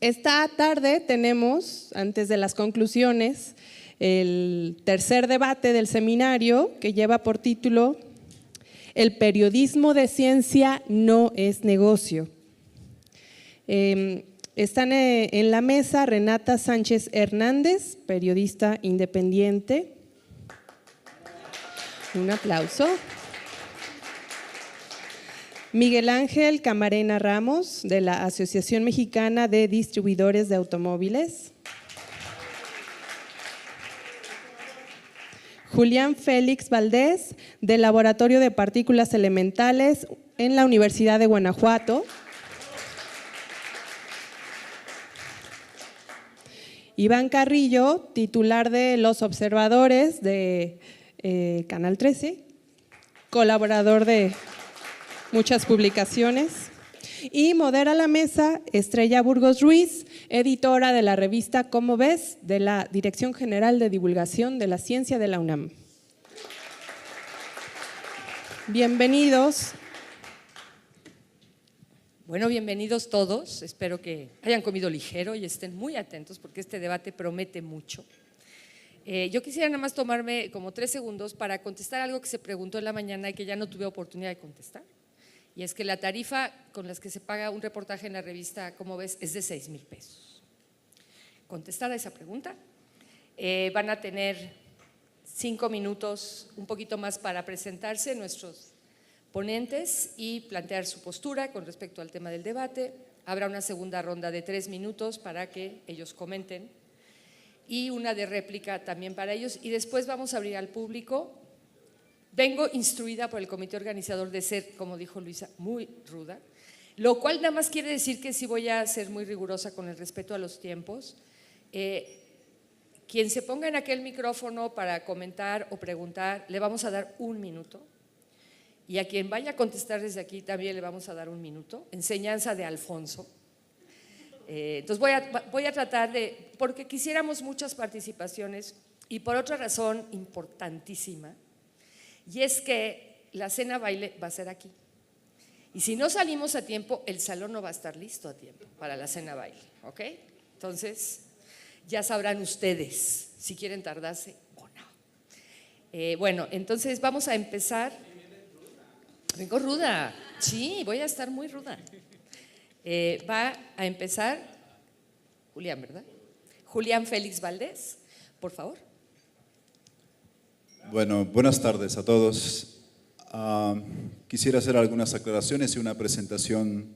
Esta tarde tenemos, antes de las conclusiones, el tercer debate del seminario que lleva por título El periodismo de ciencia no es negocio. Están en la mesa Renata Sánchez Hernández, periodista independiente. Un aplauso. Miguel Ángel Camarena Ramos, de la Asociación Mexicana de Distribuidores de Automóviles. Julián Félix Valdés, del Laboratorio de Partículas Elementales en la Universidad de Guanajuato. Iván Carrillo, titular de Los Observadores de Canal 13, colaborador de muchas publicaciones. Y modera la mesa Estrella Burgos Ruiz, editora de la revista ¿Cómo ves?, de la Dirección General de Divulgación de la Ciencia de la UNAM. Bienvenidos. Bueno, bienvenidos todos. Espero que hayan comido ligero y estén muy atentos porque este debate promete mucho. Yo quisiera nada más tomarme como 3 segundos para contestar algo que se preguntó en la mañana y que ya no tuve oportunidad de contestar. Y es que la tarifa con las que se paga un reportaje en la revista ¿Cómo ves? Es de 6,000 pesos. Contestada esa pregunta, van a tener 5 minutos, un poquito más para presentarse nuestros ponentes y plantear su postura con respecto al tema del debate. Habrá una segunda ronda de 3 minutos para que ellos comenten y una de réplica también para ellos, y después vamos a abrir al público. Vengo instruida por el comité organizador de ser, como dijo Luisa, muy ruda, lo cual nada más quiere decir que sí voy a ser muy rigurosa con el respeto a los tiempos. Quien se ponga en aquel micrófono para comentar o preguntar, le vamos a dar 1 minuto. Y a quien vaya a contestar desde aquí también le vamos a dar 1 minuto. Enseñanza de Alfonso. Entonces voy a tratar de, porque quisiéramos muchas participaciones y por otra razón importantísima, y es que la cena baile va a ser aquí. Y si no salimos a tiempo, el salón no va a estar listo a tiempo para la cena baile, ¿ok? Entonces, ya sabrán ustedes si quieren tardarse o no. Bueno, entonces vamos a empezar. Vengo ruda, sí, voy a estar muy ruda. Va a empezar Julián, ¿verdad? Julián Félix Valdés, por favor. Bueno, buenas tardes a todos. Quisiera hacer algunas aclaraciones y una presentación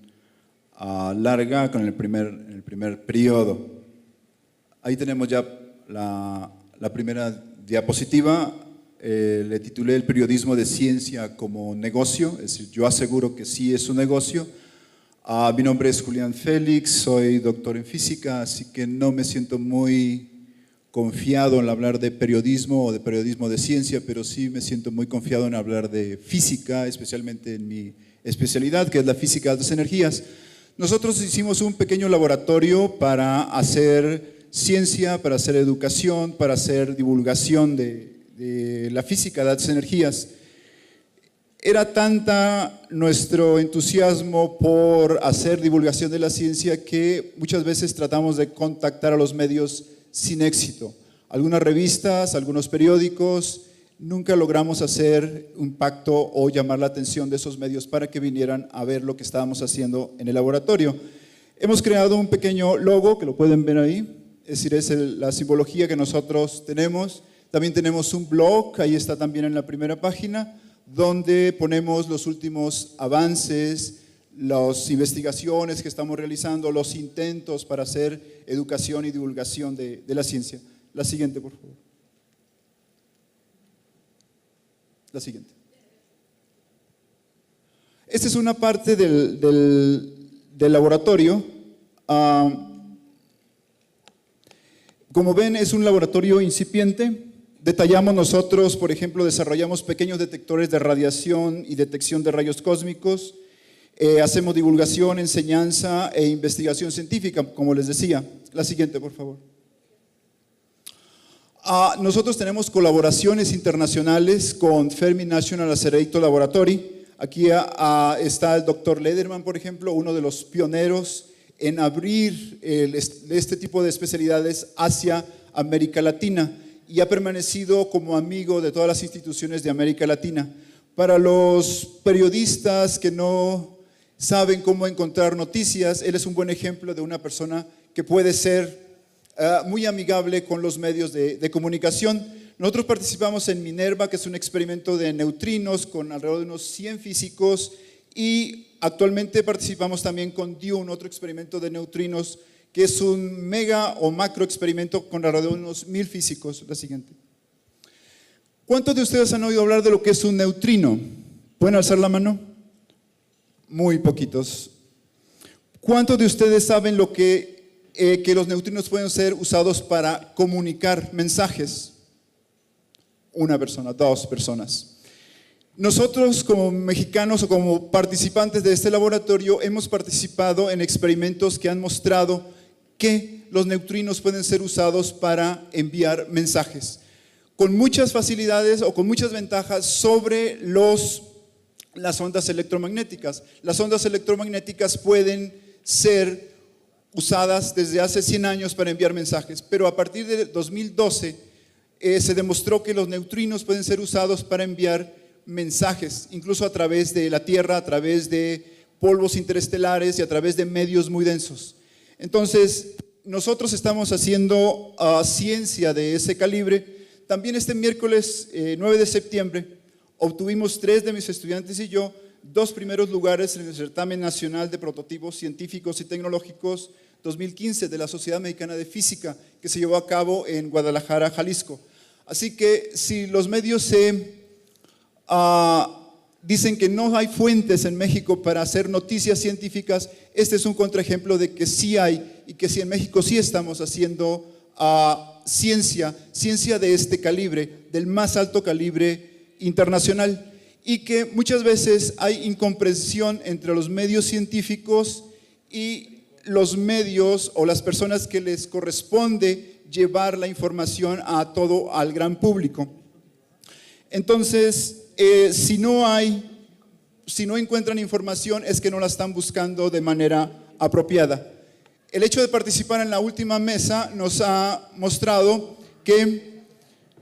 larga con el primer periodo. Ahí tenemos ya la primera diapositiva. Le titulé El periodismo de ciencia como negocio, es decir, yo aseguro que sí es un negocio. Mi nombre es Julián Félix, soy doctor en física, así que no me siento muy confiado en hablar de periodismo o de periodismo de ciencia, pero sí me siento muy confiado en hablar de física, especialmente en mi especialidad, que es la física de altas energías. Nosotros hicimos un pequeño laboratorio para hacer ciencia, para hacer educación, para hacer divulgación de la física de altas energías. Era tanta nuestro entusiasmo por hacer divulgación de la ciencia que muchas veces tratamos de contactar a los medios sin éxito. Algunas revistas, algunos periódicos, nunca logramos hacer un pacto o llamar la atención de esos medios para que vinieran a ver lo que estábamos haciendo en el laboratorio. Hemos creado un pequeño logo, que lo pueden ver ahí, es decir, es la simbología que nosotros tenemos. También tenemos un blog, ahí está también en la primera página, donde ponemos los últimos avances, las investigaciones que estamos realizando, los intentos para hacer educación y divulgación de la ciencia. La siguiente, por favor. La siguiente. Esta es una parte del laboratorio. Como ven, es un laboratorio incipiente. Detallamos nosotros, por ejemplo, desarrollamos pequeños detectores de radiación y detección de rayos cósmicos. Hacemos divulgación, enseñanza e investigación científica, como les decía. La siguiente, por favor. Nosotros tenemos colaboraciones internacionales con Fermi National Accelerator Laboratory. Aquí está el doctor Lederman, por ejemplo, uno de los pioneros en abrir este tipo de especialidades hacia América Latina y ha permanecido como amigo de todas las instituciones de América Latina. Para los periodistas que no saben cómo encontrar noticias, él es un buen ejemplo de una persona que puede ser muy amigable con los medios de comunicación. Nosotros participamos en Minerva, que es un experimento de neutrinos con alrededor de unos 100 físicos, y actualmente participamos también con Dune, otro experimento de neutrinos, que es un mega o macro experimento con alrededor de unos 1000 físicos. La siguiente. ¿Cuántos de ustedes han oído hablar de lo que es un neutrino? ¿Pueden alzar la mano? Muy poquitos. ¿Cuántos de ustedes saben lo que los neutrinos pueden ser usados para comunicar mensajes? Una persona, 2 personas. Nosotros como mexicanos o como participantes de este laboratorio hemos participado en experimentos que han mostrado que los neutrinos pueden ser usados para enviar mensajes con muchas facilidades o con muchas ventajas sobre las ondas electromagnéticas. Las ondas electromagnéticas pueden ser usadas desde hace 100 años para enviar mensajes, pero a partir de 2012 se demostró que los neutrinos pueden ser usados para enviar mensajes, incluso a través de la Tierra, a través de polvos interestelares y a través de medios muy densos. Entonces, nosotros estamos haciendo ciencia de ese calibre. También este miércoles 9 de septiembre obtuvimos 3 de mis estudiantes y yo 2 primeros lugares en el Certamen Nacional de Prototipos Científicos y Tecnológicos 2015 de la Sociedad Mexicana de Física, que se llevó a cabo en Guadalajara, Jalisco. Así que si los medios dicen que no hay fuentes en México para hacer noticias científicas, este es un contraejemplo de que sí hay, y que sí en México sí estamos haciendo ciencia de este calibre, del más alto calibre internacional, y que muchas veces hay incomprensión entre los medios científicos y los medios o las personas que les corresponde llevar la información al gran público. Entonces, si no encuentran información, es que no la están buscando de manera apropiada. El hecho de participar en la última mesa nos ha mostrado que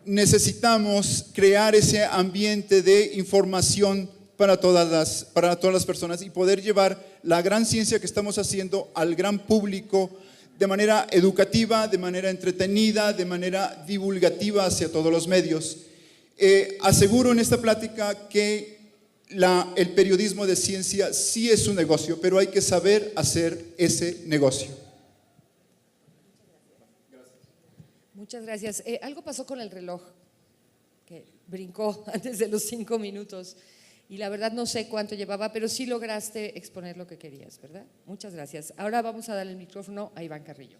necesitamos crear ese ambiente de información para todas las personas y poder llevar la gran ciencia que estamos haciendo al gran público de manera educativa, de manera entretenida, de manera divulgativa hacia todos los medios. Aseguro en esta plática que el periodismo de ciencia sí es un negocio, pero hay que saber hacer ese negocio. Muchas gracias. Algo pasó con el reloj, que brincó antes de los 5 minutos y la verdad no sé cuánto llevaba, pero sí lograste exponer lo que querías, ¿verdad? Muchas gracias. Ahora vamos a darle el micrófono a Iván Carrillo.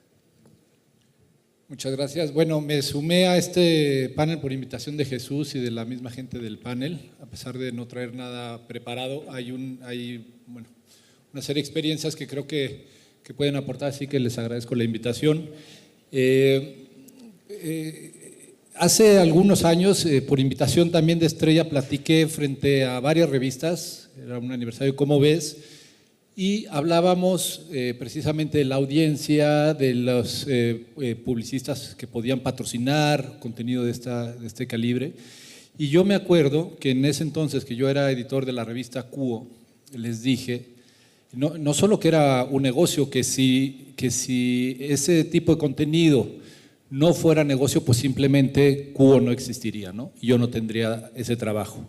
Muchas gracias. Bueno, me sumé a este panel por invitación de Jesús y de la misma gente del panel, a pesar de no traer nada preparado. Hay una serie de experiencias que creo que pueden aportar, así que les agradezco la invitación. Hace algunos años, por invitación también de Estrella, platiqué frente a varias revistas, era un aniversario, ¿cómo ves? Y hablábamos precisamente de la audiencia, de los publicistas que podían patrocinar contenido de este calibre. Y yo me acuerdo que en ese entonces, que yo era editor de la revista Cuo, les dije, no solo que era un negocio, que si ese tipo de contenido no fuera negocio, pues simplemente Cuo no existiría, ¿no? Y yo no tendría ese trabajo.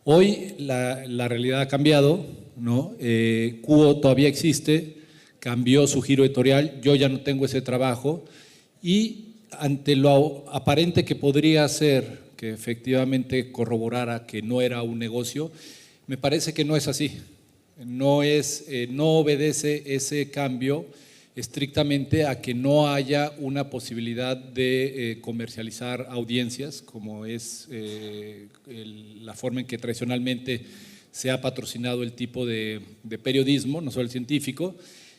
Hoy la realidad ha cambiado, ¿no? Cuo todavía existe, cambió su giro editorial, yo ya no tengo ese trabajo y ante lo aparente que podría ser que efectivamente corroborara que no era un negocio, me parece que no es así, no obedece ese cambio estrictamente a que no haya una posibilidad de comercializar audiencias, como es la forma en que tradicionalmente se ha patrocinado el tipo de periodismo, no solo el científico,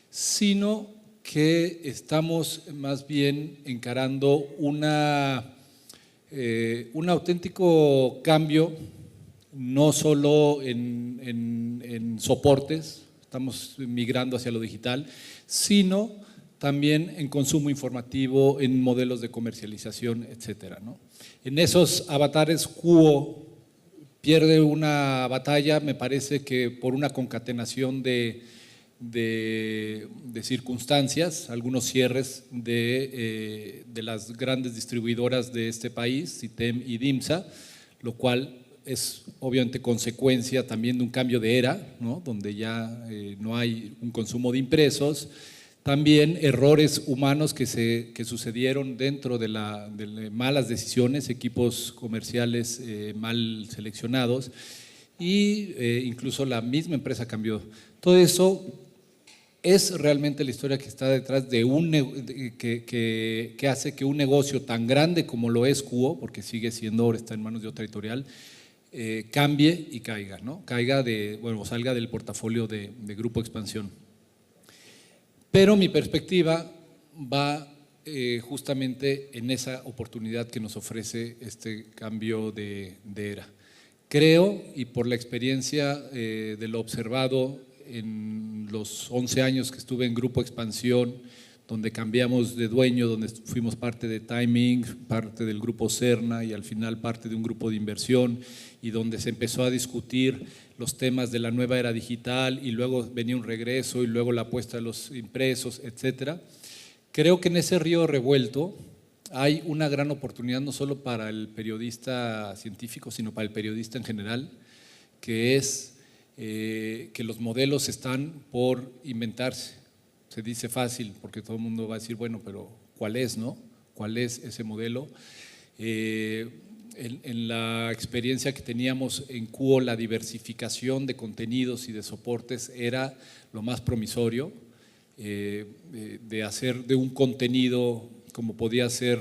sino que estamos más bien encarando un auténtico cambio, no solo en soportes, estamos migrando hacia lo digital, sino también en consumo informativo, en modelos de comercialización, etcétera, ¿no? En esos avatares, Kuo pierde una batalla, me parece que por una concatenación de circunstancias, algunos cierres de las grandes distribuidoras de este país, CITEM y DIMSA, lo cual es obviamente consecuencia también de un cambio de era, ¿no? Donde ya no hay un consumo de impresos. También errores humanos que sucedieron dentro de malas decisiones, equipos comerciales mal seleccionados y incluso la misma empresa cambió. Todo eso es realmente la historia que está detrás de que hace que un negocio tan grande como lo es Kuo, porque sigue siendo, ahora está en manos de otra editorial, cambie y caiga, ¿no? Salga del portafolio de Grupo Expansión. Pero mi perspectiva va justamente en esa oportunidad que nos ofrece este cambio de era. Creo, y por la experiencia de lo observado en los 11 años que estuve en Grupo Expansión, donde cambiamos de dueño, donde fuimos parte de Timing, parte del Grupo Cerna y al final parte de un grupo de inversión, y donde se empezó a discutir los temas de la nueva era digital y luego venía un regreso y luego la apuesta de los impresos, etcétera. Creo que en ese río revuelto hay una gran oportunidad no solo para el periodista científico, sino para el periodista en general, que es que los modelos están por inventarse. Se dice fácil porque todo el mundo va a decir, bueno, pero ¿cuál es, no? ¿Cuál es ese modelo? En la experiencia que teníamos en Kuo, la diversificación de contenidos y de soportes era lo más promisorio, de hacer de un contenido como podía ser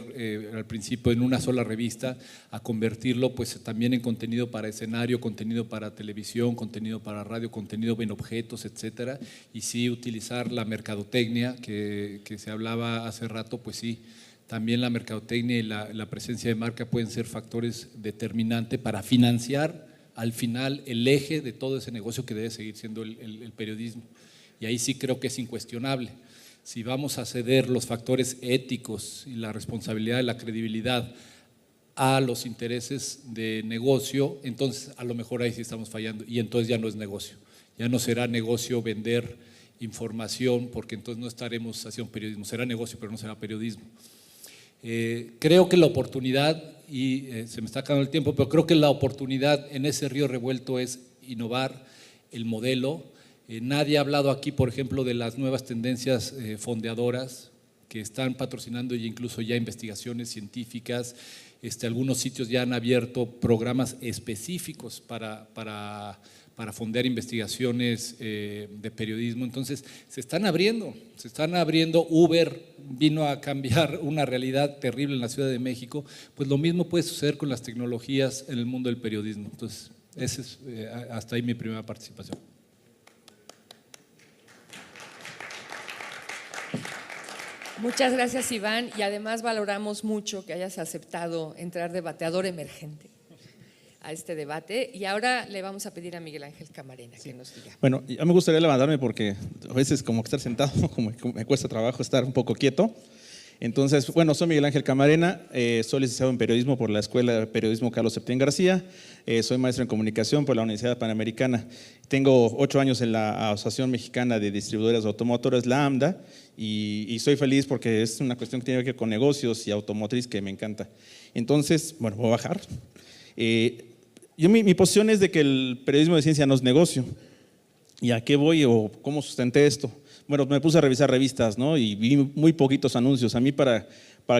al principio en una sola revista, a convertirlo pues también en contenido para escenario, contenido para televisión, contenido para radio, contenido en objetos, etcétera, y sí utilizar la mercadotecnia que se hablaba hace rato, pues sí, también la mercadotecnia y la presencia de marca pueden ser factores determinantes para financiar al final el eje de todo ese negocio que debe seguir siendo el periodismo. Y ahí sí creo que es incuestionable. Si vamos a ceder los factores éticos y la responsabilidad de la credibilidad a los intereses de negocio, entonces a lo mejor ahí sí estamos fallando y entonces ya no es negocio. Ya no será negocio vender información porque entonces no estaremos haciendo periodismo. Será negocio pero no será periodismo. Creo que la oportunidad, y se me está acabando el tiempo, pero creo que la oportunidad en ese río revuelto es innovar el modelo. Nadie ha hablado aquí, por ejemplo, de las nuevas tendencias fondeadoras que están patrocinando y incluso ya investigaciones científicas. Algunos sitios ya han abierto programas específicos para fondear investigaciones de periodismo. Entonces, se están abriendo. Uber vino a cambiar una realidad terrible en la Ciudad de México. Pues lo mismo puede suceder con las tecnologías en el mundo del periodismo. Entonces, esa es hasta ahí mi primera participación. Muchas gracias, Iván, y además valoramos mucho que hayas aceptado entrar de bateador emergente a este debate. Y ahora le vamos a pedir a Miguel Ángel Camarena que nos diga. Bueno, ya me gustaría levantarme porque a veces como que estar sentado como me cuesta trabajo estar un poco quieto. Entonces, bueno, soy Miguel Ángel Camarena, soy licenciado en periodismo por la Escuela de Periodismo Carlos Septién García, soy maestro en comunicación por la Universidad Panamericana. Tengo 8 años en la Asociación Mexicana de Distribuidores Automotores, la AMDA, y soy feliz porque es una cuestión que tiene que ver con negocios y automotriz que me encanta. Entonces, bueno, voy a bajar. Mi posición es de que el periodismo de ciencia no es negocio. ¿Y a qué voy o cómo sustenté esto? Bueno, me puse a revisar revistas, ¿no? Y vi muy poquitos anuncios. A mí para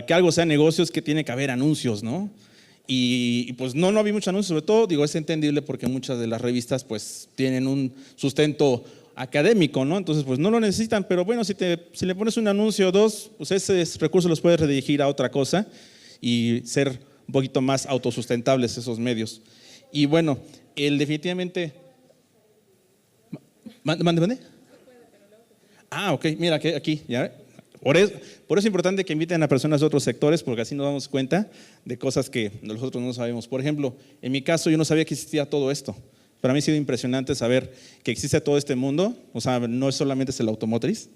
que algo sea negocio es que tiene que haber anuncios, ¿no? Y pues no vi muchos anuncios, sobre todo, digo, es entendible porque muchas de las revistas pues tienen un sustento académico, ¿no? Entonces pues no lo necesitan, pero bueno, si le pones un anuncio o dos, pues esos recursos los puedes redirigir a otra cosa y ser un poquito más autosustentables esos medios. Y bueno, definitivamente… ¿Mande? Ok, mira, aquí, ya. Por eso es importante que inviten a personas de otros sectores, porque así nos damos cuenta de cosas que nosotros no sabemos. Por ejemplo, en mi caso yo no sabía que existía todo esto. Para mí ha sido impresionante saber que existe todo este mundo, o sea, no solamente es el automotriz.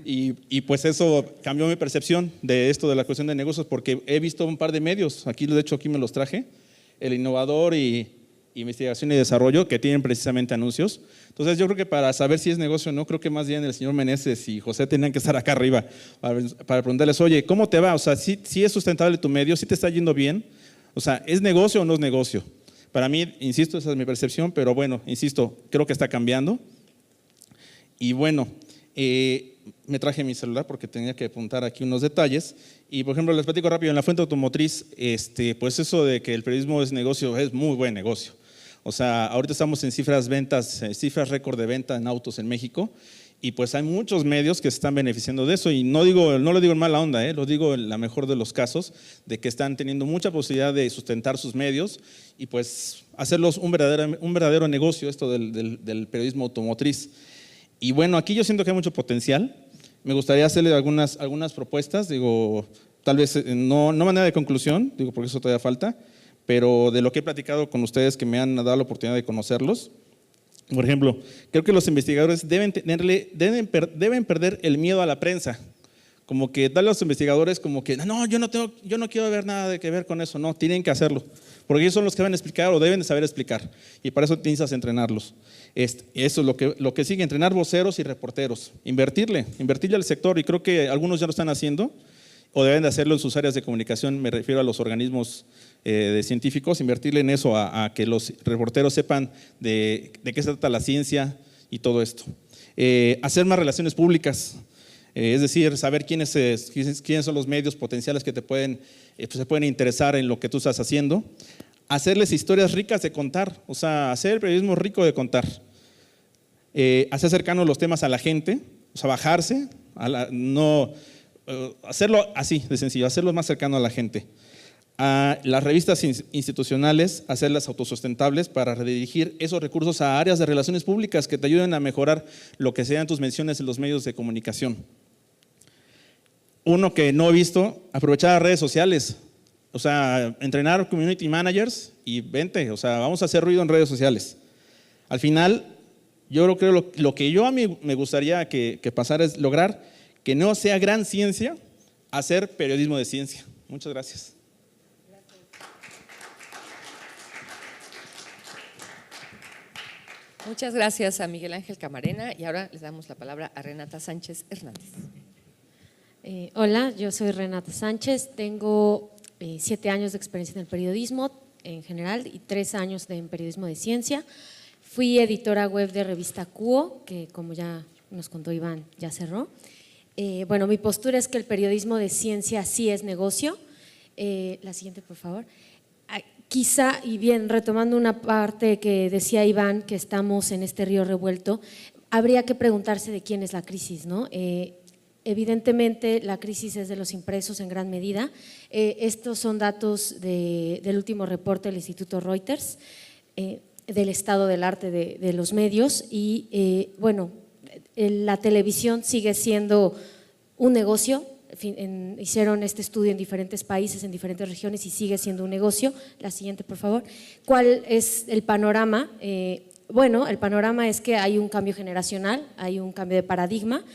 Y pues eso cambió mi percepción de esto de la cuestión de negocios, porque he visto un par de medios, aquí de hecho aquí me los traje, El Innovador y Investigación y Desarrollo, que tienen precisamente anuncios. Entonces yo creo que para saber si es negocio o no, creo que más bien el señor Meneses y José tenían que estar acá arriba para preguntarles, oye, ¿cómo te va? O sea, ¿sí es sustentable tu medio? ¿Sí te está yendo bien? O sea, ¿es negocio o no es negocio? Para mí, insisto, esa es mi percepción, pero bueno, insisto, creo que está cambiando. Y bueno, me traje mi celular porque tenía que apuntar aquí unos detalles. Y por ejemplo, les platico rápido, en la fuente automotriz, pues eso de que el periodismo es negocio, es muy buen negocio. O sea, ahorita estamos en cifras cifras récord de venta en autos en México, y pues hay muchos medios que se están beneficiando de eso, y no lo digo en mala onda, lo digo en la mejor de los casos, de que están teniendo mucha posibilidad de sustentar sus medios y pues hacerlos un verdadero negocio, esto del periodismo automotriz. Y bueno, aquí yo siento que hay mucho potencial. Me gustaría hacerle algunas propuestas, digo, tal vez no manera de conclusión, digo, porque eso todavía falta, pero de lo que he platicado con ustedes que me han dado la oportunidad de conocerlos. Por ejemplo, creo que los investigadores deben perder el miedo a la prensa. Como que darle a los investigadores como que, no, yo no quiero ver nada que ver con eso. No, tienen que hacerlo. Porque ellos son los que van a explicar o deben de saber explicar. Y para eso tienes que entrenarlos. Eso es lo que sigue, entrenar voceros y reporteros. Invertirle al sector, y creo que algunos ya lo están haciendo o deben de hacerlo en sus áreas de comunicación. Me refiero a los organismos de científicos, invertirle en eso, a que los reporteros sepan de qué se trata la ciencia y todo esto. Hacer más relaciones públicas, es decir, saber quiénes son los medios potenciales que se pueden interesar en lo que tú estás haciendo. Hacerles historias ricas de contar, o sea, hacer el periodismo rico de contar. Hacer cercanos los temas a la gente, o sea, bajarse, hacerlo así de sencillo, hacerlo más cercano a la gente. A las revistas institucionales, hacerlas autosustentables para redirigir esos recursos a áreas de relaciones públicas que te ayuden a mejorar lo que sean tus menciones en los medios de comunicación. Uno que no he visto, aprovechar las redes sociales, o sea, entrenar community managers y vente, o sea, vamos a hacer ruido en redes sociales. Al final, yo creo lo que yo a mí me gustaría que pasara es lograr que no sea gran ciencia hacer periodismo de ciencia. Muchas gracias. Muchas gracias a Miguel Ángel Camarena, y ahora les damos la palabra a Renata Sánchez Hernández. Hola, yo soy Renata Sánchez, tengo 7 años de experiencia en el periodismo en general y 3 años en periodismo de ciencia. Fui editora web de revista Cuo, que como ya nos contó Iván, ya cerró. Bueno, mi postura es que el periodismo de ciencia sí es negocio. La siguiente, por favor. Quizá, y bien, retomando una parte que decía Iván, que estamos en este río revuelto, habría que preguntarse de quién es la crisis, ¿no? Evidentemente, la crisis es de los impresos en gran medida. Estos son datos del último reporte del Instituto Reuters, del estado del arte de los medios. Y bueno, la televisión sigue siendo un negocio. Hicieron este estudio en diferentes países, en diferentes regiones, y sigue siendo un negocio. La siguiente, por favor. ¿Cuál es el panorama? Bueno, el panorama es que hay un cambio generacional, hay un cambio de paradigma.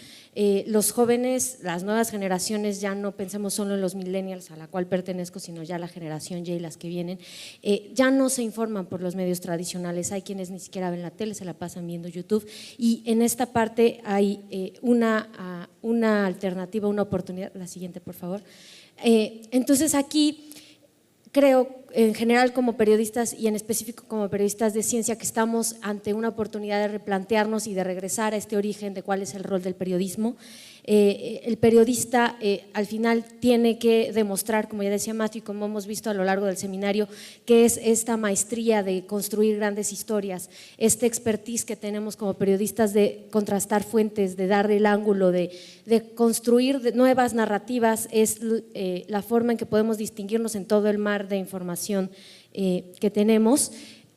Los jóvenes, las nuevas generaciones, ya no pensemos solo en los millennials a la cual pertenezco, sino ya la generación Y y las que vienen, ya no se informan por los medios tradicionales. Hay quienes ni siquiera ven la tele, se la pasan viendo YouTube, y en esta parte hay una alternativa, una oportunidad. La siguiente, por favor. Entonces aquí creo, en general como periodistas y en específico como periodistas de ciencia, que estamos ante una oportunidad de replantearnos y de regresar a este origen de cuál es el rol del periodismo. El periodista al final tiene que demostrar, como ya decía Matthew, como hemos visto a lo largo del seminario, que es esta maestría de construir grandes historias, este expertise que tenemos como periodistas de contrastar fuentes, de dar el ángulo, de construir nuevas narrativas, es la forma en que podemos distinguirnos en todo el mar de información que tenemos.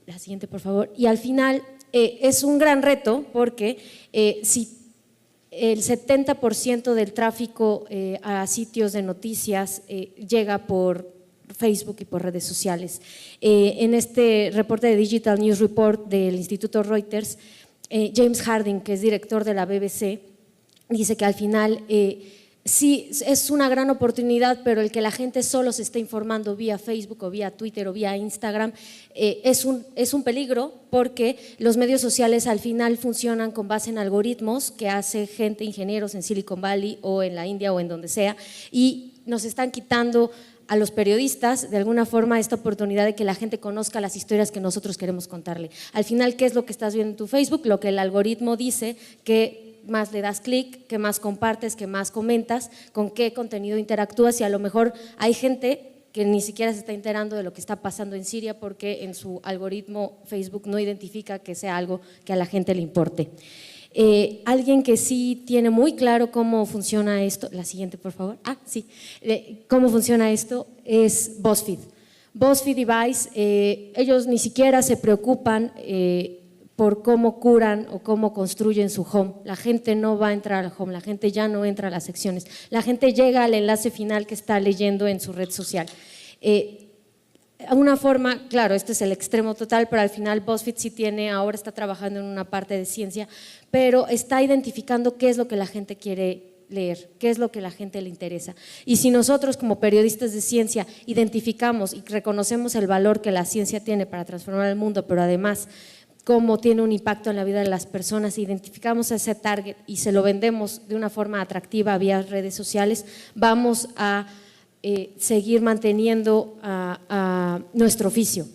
La siguiente, por favor. Y al final es un gran reto, porque si el 70% del tráfico a sitios de noticias llega por Facebook y por redes sociales. En este reporte de Digital News Report del Instituto Reuters, James Harding, que es director de la BBC, dice que al final sí es una gran oportunidad, pero el que la gente solo se esté informando vía Facebook o vía Twitter o vía Instagram es un peligro, porque los medios sociales al final funcionan con base en algoritmos que hace gente, ingenieros en Silicon Valley o en la India o en donde sea, y nos están quitando a los periodistas de alguna forma esta oportunidad de que la gente conozca las historias que nosotros queremos contarle. Al final, ¿qué es lo que estás viendo en tu Facebook? Lo que el algoritmo dice que más le das clic, que más compartes, que más comentas, con qué contenido interactúas, y a lo mejor hay gente que ni siquiera se está enterando de lo que está pasando en Siria porque en su algoritmo Facebook no identifica que sea algo que a la gente le importe. Alguien que sí tiene muy claro cómo funciona esto, la siguiente por favor, cómo funciona esto es BuzzFeed. BuzzFeed y Vice, ellos ni siquiera se preocupan por cómo curan o cómo construyen su home. La gente no va a entrar al home, la gente ya no entra a las secciones, la gente llega al enlace final que está leyendo en su red social. Una forma, claro, este es el extremo total, pero al final BuzzFeed sí ahora está trabajando en una parte de ciencia, pero está identificando qué es lo que la gente quiere leer, qué es lo que a la gente le interesa. Y si nosotros como periodistas de ciencia identificamos y reconocemos el valor que la ciencia tiene para transformar el mundo, pero además cómo tiene un impacto en la vida de las personas, identificamos a ese target y se lo vendemos de una forma atractiva vía redes sociales, vamos a seguir manteniendo a nuestro oficio.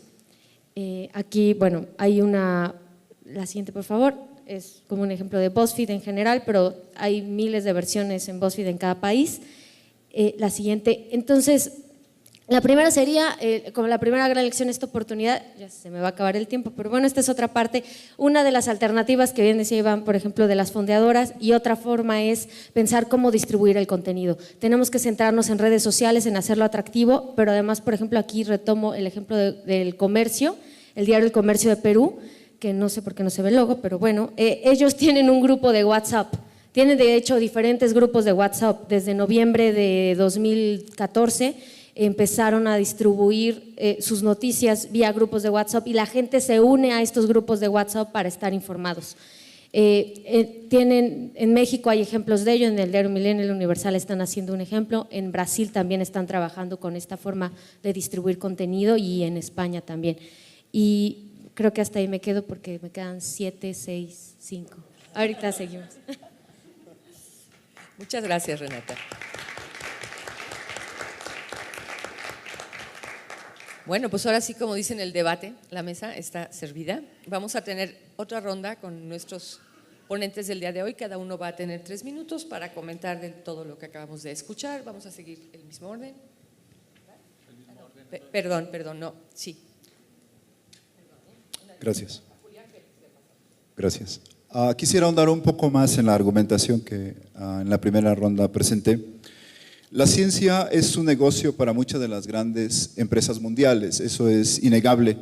Aquí, bueno, hay la siguiente por favor, es como un ejemplo de BuzzFeed en general, pero hay miles de versiones en BuzzFeed en cada país. La siguiente, entonces, la primera sería, como la primera gran lección, esta oportunidad, ya se me va a acabar el tiempo, pero bueno, esta es otra parte. Una de las alternativas que bien decía Iván, por ejemplo, de las fondeadoras, y otra forma es pensar cómo distribuir el contenido. Tenemos que centrarnos en redes sociales, en hacerlo atractivo, pero además, por ejemplo, aquí retomo el ejemplo del comercio, el diario El Comercio de Perú, que no sé por qué no se ve el logo, pero bueno, ellos tienen un grupo de WhatsApp. Tienen de hecho diferentes grupos de WhatsApp. Desde noviembre de 2014 empezaron a distribuir sus noticias vía grupos de WhatsApp y la gente se une a estos grupos de WhatsApp para estar informados. En México hay ejemplos de ello, en el diario Milenio, el Universal están haciendo un ejemplo, en Brasil también están trabajando con esta forma de distribuir contenido y en España también. Y creo que hasta ahí me quedo porque me quedan 7, 6, 5. Ahorita seguimos. Muchas gracias, Renata. Bueno, pues ahora sí, como dicen, el debate, la mesa está servida. Vamos a tener otra ronda con nuestros ponentes del día de hoy. Cada uno va a tener 3 minutos para comentar de todo lo que acabamos de escuchar. Vamos a seguir el mismo orden. Perdón, no, sí. Gracias. Gracias. Quisiera ahondar un poco más en la argumentación que en la primera ronda presenté. La ciencia es un negocio para muchas de las grandes empresas mundiales, eso es innegable.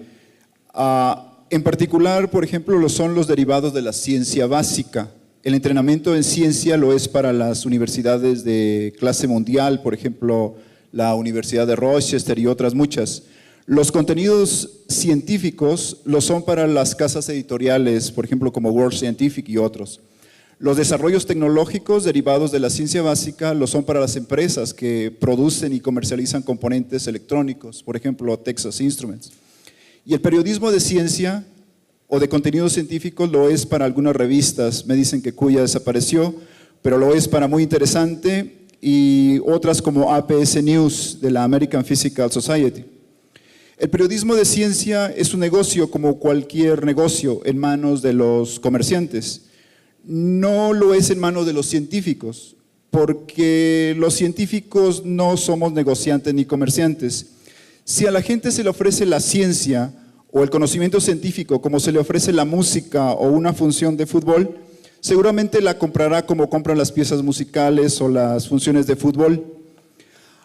En particular, por ejemplo, lo son los derivados de la ciencia básica. El entrenamiento en ciencia lo es para las universidades de clase mundial, por ejemplo, la Universidad de Rochester y otras muchas. Los contenidos científicos lo son para las casas editoriales, por ejemplo, como World Scientific y otros. Los desarrollos tecnológicos derivados de la ciencia básica lo son para las empresas que producen y comercializan componentes electrónicos, por ejemplo, Texas Instruments. Y el periodismo de ciencia o de contenidos científicos lo es para algunas revistas, me dicen que Cuya desapareció, pero lo es para Muy Interesante y otras como APS News de la American Physical Society. El periodismo de ciencia es un negocio como cualquier negocio en manos de los comerciantes. No lo es en manos de los científicos, porque los científicos no somos negociantes ni comerciantes. Si a la gente se le ofrece la ciencia o el conocimiento científico como se le ofrece la música o una función de fútbol, seguramente la comprará como compran las piezas musicales o las funciones de fútbol.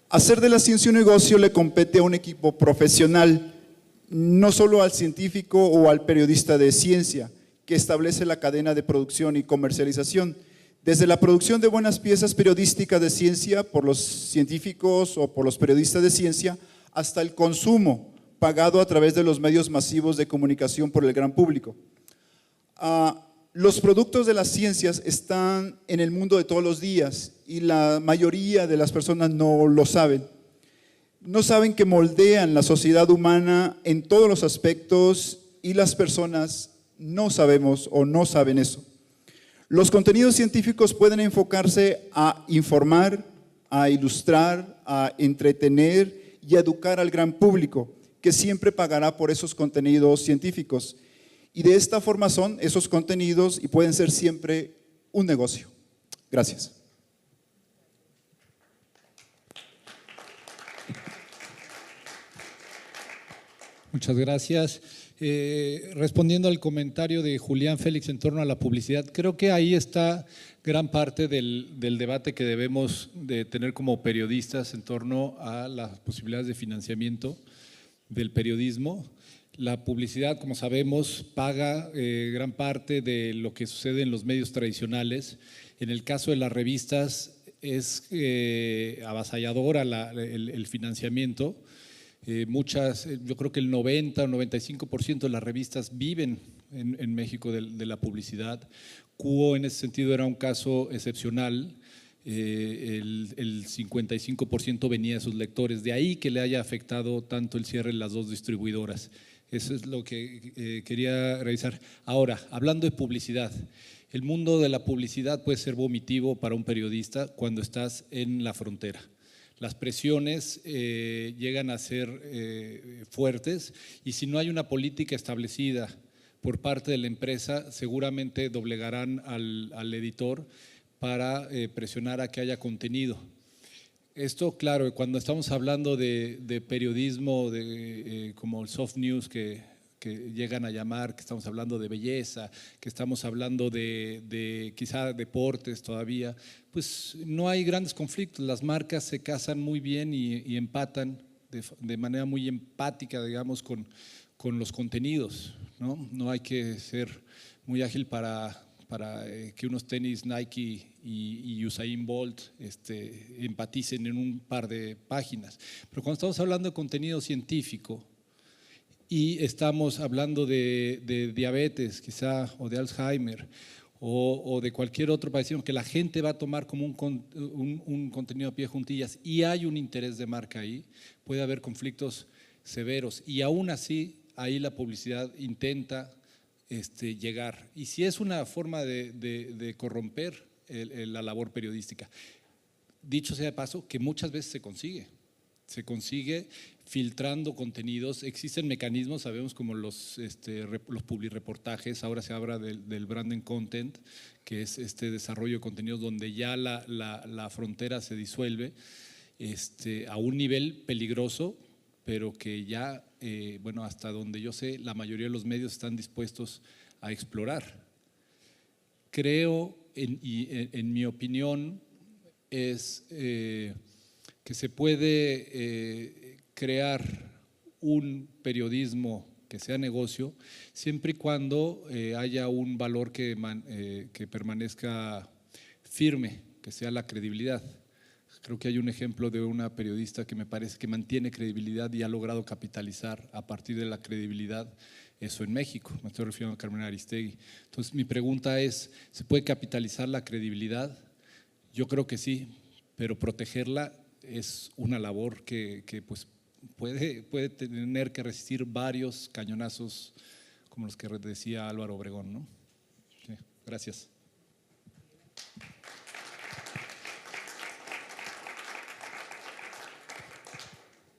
Hacer de la ciencia un negocio le compete a un equipo profesional, no solo al científico o al periodista de ciencia, que establece la cadena de producción y comercialización, desde la producción de buenas piezas periodísticas de ciencia por los científicos o por los periodistas de ciencia, hasta el consumo pagado a través de los medios masivos de comunicación por el gran público. Los productos de las ciencias están en el mundo de todos los días y la mayoría de las personas no lo saben. No saben que moldean la sociedad humana en todos los aspectos y las personas no sabemos o no saben eso. Los contenidos científicos pueden enfocarse a informar, a ilustrar, a entretener y a educar al gran público, que siempre pagará por esos contenidos científicos. Y de esta forma son esos contenidos y pueden ser siempre un negocio. Gracias. Muchas gracias. Respondiendo al comentario de Julián Félix en torno a la publicidad, creo que ahí está gran parte del debate que debemos de tener como periodistas en torno a las posibilidades de financiamiento del periodismo. La publicidad, como sabemos, paga gran parte de lo que sucede en los medios tradicionales. En el caso de las revistas es avasalladora el financiamiento. Yo creo que el 90 o 95% de las revistas viven en México de la publicidad. Cuo en ese sentido era un caso excepcional. El 55% venía de sus lectores, de ahí que le haya afectado tanto el cierre de las dos distribuidoras. Eso es lo que quería revisar. Ahora, hablando de publicidad, el mundo de la publicidad puede ser vomitivo para un periodista cuando estás en la frontera. Las presiones llegan a ser fuertes y si no hay una política establecida por parte de la empresa, seguramente doblegarán al editor para presionar a que haya contenido. Esto, claro, cuando estamos hablando de periodismo como el soft news que llegan a llamar, que estamos hablando de belleza, que estamos hablando de quizá deportes todavía, pues no hay grandes conflictos. Las marcas se casan muy bien y empatan de manera muy empática, digamos, con los contenidos, ¿no? No hay que ser muy ágil para que unos tenis Nike y Usain Bolt empaticen en un par de páginas. Pero cuando estamos hablando de contenido científico y estamos hablando de diabetes quizá o de Alzheimer o de cualquier otro padecimiento que la gente va a tomar como un contenido a pie juntillas y hay un interés de marca ahí, puede haber conflictos severos y aún así ahí la publicidad intenta llegar. Y si es una forma de corromper la labor periodística, dicho sea de paso, que muchas veces se consigue filtrando contenidos. Existen mecanismos, sabemos, como los publireportajes. Ahora se habla del branding content, que es desarrollo de contenidos donde ya la frontera se disuelve a un nivel peligroso, pero que ya, hasta donde yo sé, la mayoría de los medios están dispuestos a explorar. Creo, en mi opinión, es que se puede crear un periodismo que sea negocio siempre y cuando haya un valor que permanezca firme, que sea la credibilidad. Creo que hay un ejemplo de una periodista que me parece que mantiene credibilidad y ha logrado capitalizar a partir de la credibilidad eso en México. Me estoy refiriendo a Carmen Aristegui. Entonces, mi pregunta es, ¿se puede capitalizar la credibilidad? Yo creo que sí, pero protegerla es una labor que pues puede tener que resistir varios cañonazos como los que decía Álvaro Obregón, ¿no? Sí, gracias.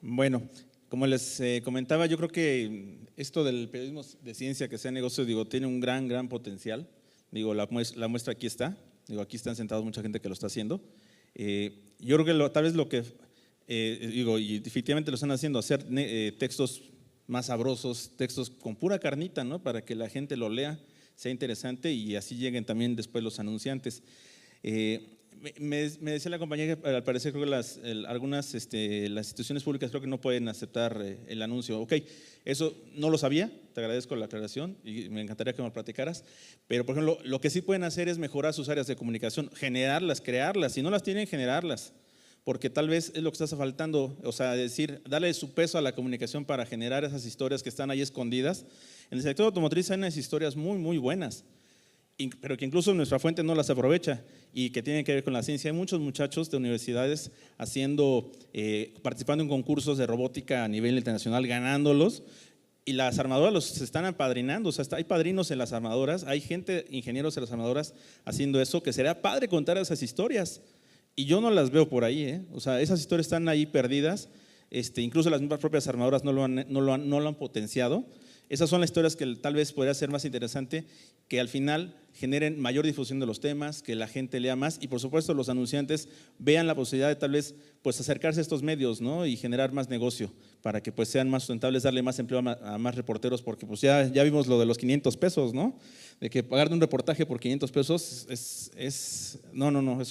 Bueno, como les comentaba, yo creo que esto del periodismo de ciencia que sea negocio, tiene un gran potencial. La muestra aquí está. Aquí están sentados mucha gente que lo está haciendo. Yo creo que tal vez lo que, y definitivamente lo están haciendo, hacer textos más sabrosos, textos con pura carnita, ¿no? Para que la gente lo lea, sea interesante y así lleguen también después los anunciantes. Me decía la compañía que al parecer creo que las instituciones públicas creo que no pueden aceptar el anuncio. Ok, eso no lo sabía, te agradezco la aclaración y me encantaría que me lo platicaras, pero por ejemplo lo que sí pueden hacer es mejorar sus áreas de comunicación, generarlas, crearlas, si no las tienen, generarlas, porque tal vez es lo que está faltando, o sea, decir, darle su peso a la comunicación para generar esas historias que están ahí escondidas. En el sector automotriz hay unas historias muy, muy buenas, pero que incluso nuestra fuente no las aprovecha y que tienen que ver con la ciencia. Hay muchos muchachos de universidades participando en concursos de robótica a nivel internacional, ganándolos, y las armadoras los están apadrinando, o sea, hay padrinos en las armadoras, hay gente, ingenieros en las armadoras haciendo eso, que sería padre contar esas historias. Y yo no las veo por ahí, o sea, esas historias están ahí perdidas, incluso las mismas propias armadoras no lo han potenciado. Esas son las historias que tal vez podría ser más interesante, que al final generen mayor difusión de los temas, que la gente lea más y por supuesto los anunciantes vean la posibilidad de tal vez pues acercarse a estos medios, ¿no? Y generar más negocio para que pues sean más sustentables, darle más empleo a más reporteros, porque pues ya vimos lo de los 500 pesos, ¿no? De que pagar un reportaje por 500 pesos es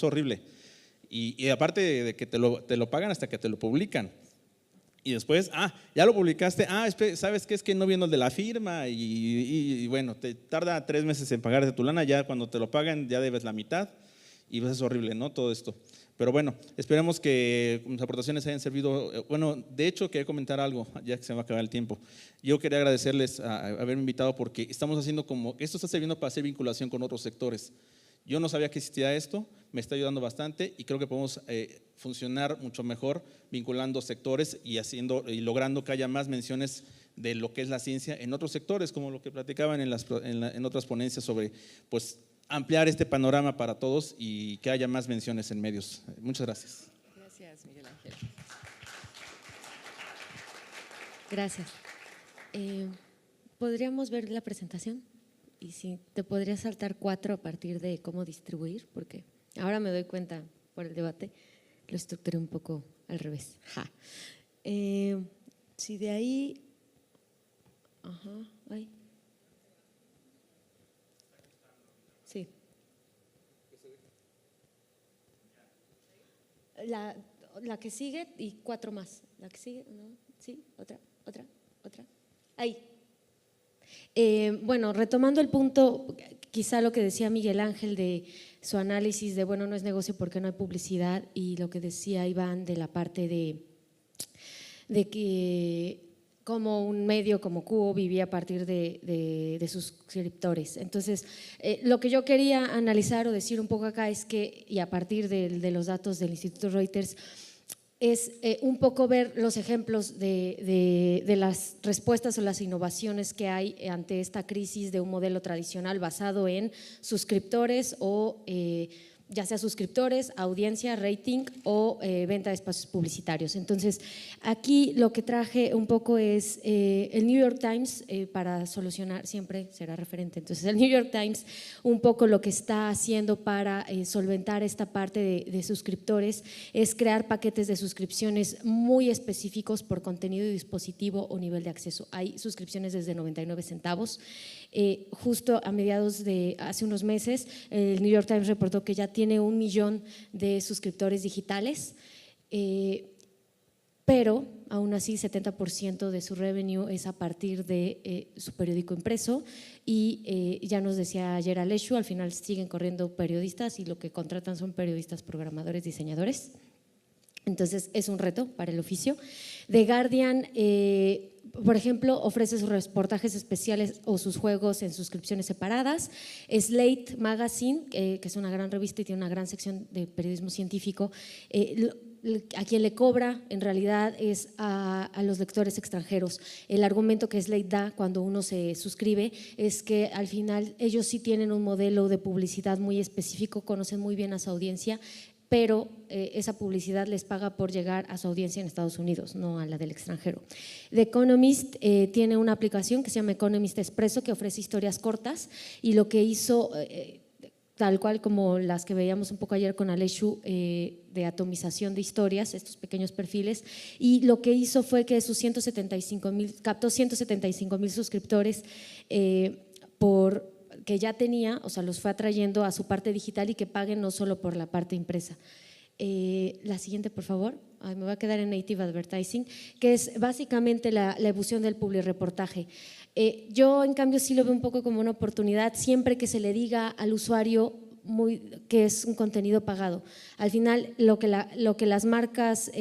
horrible. Y aparte de que te lo pagan hasta que te lo publican. Y después, ya lo publicaste, ¿sabes qué? Es que no viendo el de la firma y bueno, te tarda 3 meses en pagarte tu lana, ya cuando te lo pagan ya debes la mitad y pues es horrible, ¿no? Todo esto. Pero bueno, esperemos que mis aportaciones hayan servido. Bueno, de hecho quería comentar algo, ya que se me va a acabar el tiempo. Yo quería agradecerles a haberme invitado porque estamos haciendo esto está sirviendo para hacer vinculación con otros sectores. Yo no sabía que existía esto, me está ayudando bastante y creo que podemos funcionar mucho mejor vinculando sectores y logrando que haya más menciones de lo que es la ciencia en otros sectores, como lo que platicaban en otras ponencias sobre pues, ampliar este panorama para todos y que haya más menciones en medios. Muchas gracias. Gracias, Miguel Ángel. Gracias. ¿Podríamos ver la presentación? Y si te podría saltar 4 a partir de cómo distribuir, porque ahora me doy cuenta por el debate, lo estructuré un poco al revés. Si de ahí… Sí. La que sigue y 4 más. La que sigue, ¿no? Sí, otra. Ahí. Bueno, retomando el punto, quizá lo que decía Miguel Ángel de su análisis de, bueno, no es negocio porque no hay publicidad, y lo que decía Iván de la parte de que como un medio como Cubo vivía a partir de suscriptores. Entonces, lo que yo quería analizar o decir un poco acá es que, y a partir de los datos del Instituto Reuters, es un poco ver los ejemplos de las respuestas o las innovaciones que hay ante esta crisis de un modelo tradicional basado en suscriptores o ya sea suscriptores, audiencia, rating o venta de espacios publicitarios. Entonces, aquí lo que traje un poco es el New York Times para solucionar, siempre será referente. Entonces, el New York Times un poco lo que está haciendo para solventar esta parte de suscriptores es crear paquetes de suscripciones muy específicos por contenido y dispositivo o nivel de acceso. Hay suscripciones desde 99 centavos. Justo a mediados de hace unos meses, el New York Times reportó que ya tiene 1 millón de suscriptores digitales, pero aún así 70% de su revenue es a partir de su periódico impreso, y ya nos decía ayer Aleshu, al final siguen corriendo periodistas y lo que contratan son periodistas, programadores, diseñadores. Entonces es un reto para el oficio. The Guardian, por ejemplo, ofrece sus reportajes especiales o sus juegos en suscripciones separadas. Slate Magazine, que es una gran revista y tiene una gran sección de periodismo científico, a quien le cobra en realidad es a los lectores extranjeros. El argumento que Slate da cuando uno se suscribe es que al final ellos sí tienen un modelo de publicidad muy específico, conocen muy bien a su audiencia, pero esa publicidad les paga por llegar a su audiencia en Estados Unidos, no a la del extranjero. The Economist tiene una aplicación que se llama Economist Expresso, que ofrece historias cortas, y lo que hizo, tal cual como las que veíamos un poco ayer con Aleshu, de atomización de historias, estos pequeños perfiles, y lo que hizo fue que sus captó 175,000 suscriptores que ya tenía, o sea, los fue atrayendo a su parte digital y que paguen no solo por la parte impresa. La siguiente, por favor. Me voy a quedar en Native Advertising, que es básicamente la evolución del publireportaje. Yo, en cambio, sí lo veo un poco como una oportunidad, siempre que se le diga al usuario que es un contenido pagado. Al final, lo que las marcas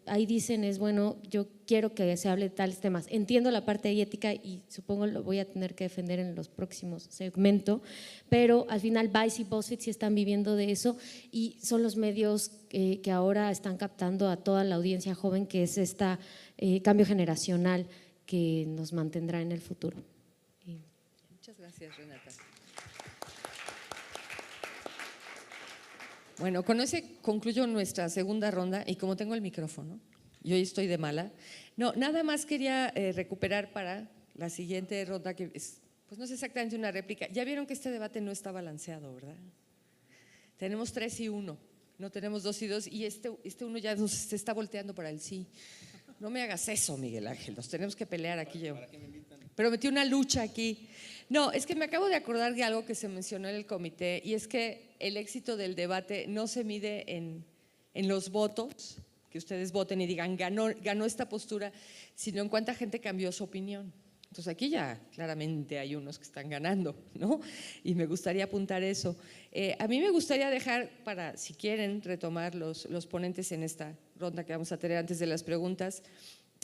ahí dicen es, bueno, yo quiero que se hable de tales temas. Entiendo la parte ética y supongo lo voy a tener que defender en los próximos segmentos, pero al final Vice y BuzzFeed sí están viviendo de eso y son los medios que ahora están captando a toda la audiencia joven, que es este cambio generacional que nos mantendrá en el futuro. Muchas gracias, Renata. Bueno, con ese concluyo nuestra segunda ronda y como tengo el micrófono, y hoy estoy de mala, no, nada más quería recuperar para la siguiente ronda, que es, pues no es exactamente una réplica. Ya vieron que este debate no está balanceado, ¿verdad? Tenemos 3 y 1, no tenemos 2 y 2, y este 1 ya se está volteando para el sí. No me hagas eso, Miguel Ángel, nos tenemos que pelear aquí yo. Pero metí una lucha aquí. No, es que me acabo de acordar de algo que se mencionó en el comité, y es que el éxito del debate no se mide en los votos, que ustedes voten y digan ganó esta postura, sino en cuánta gente cambió su opinión. Entonces aquí ya claramente hay unos que están ganando, ¿no? Y me gustaría apuntar eso. A mí me gustaría dejar para, si quieren, retomar los ponentes en esta ronda que vamos a tener antes de las preguntas.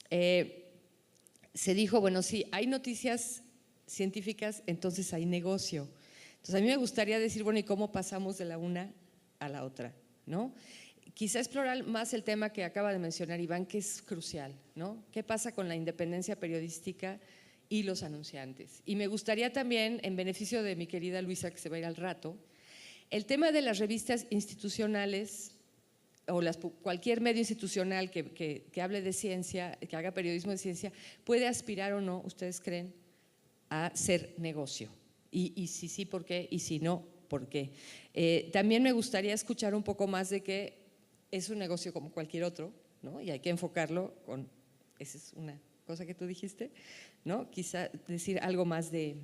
Se dijo, bueno, sí, hay noticias científicas, entonces hay negocio. Entonces a mí me gustaría decir, bueno, ¿y cómo pasamos de la una a la otra? ¿No? Quizá explorar más el tema que acaba de mencionar Iván, que es crucial, ¿no? ¿Qué pasa con la independencia periodística y los anunciantes? Y me gustaría también, en beneficio de mi querida Luisa, que se va a ir al rato, el tema de las revistas institucionales o cualquier medio institucional que hable de ciencia, que haga periodismo de ciencia, puede aspirar o no, ¿ustedes creen?, a ser negocio. Y si sí, ¿por qué? Y si no, ¿por qué? También me gustaría escuchar un poco más de que es un negocio como cualquier otro, ¿no? Y hay que enfocarlo con, esa es una cosa que tú dijiste, ¿no? Quizá decir algo más de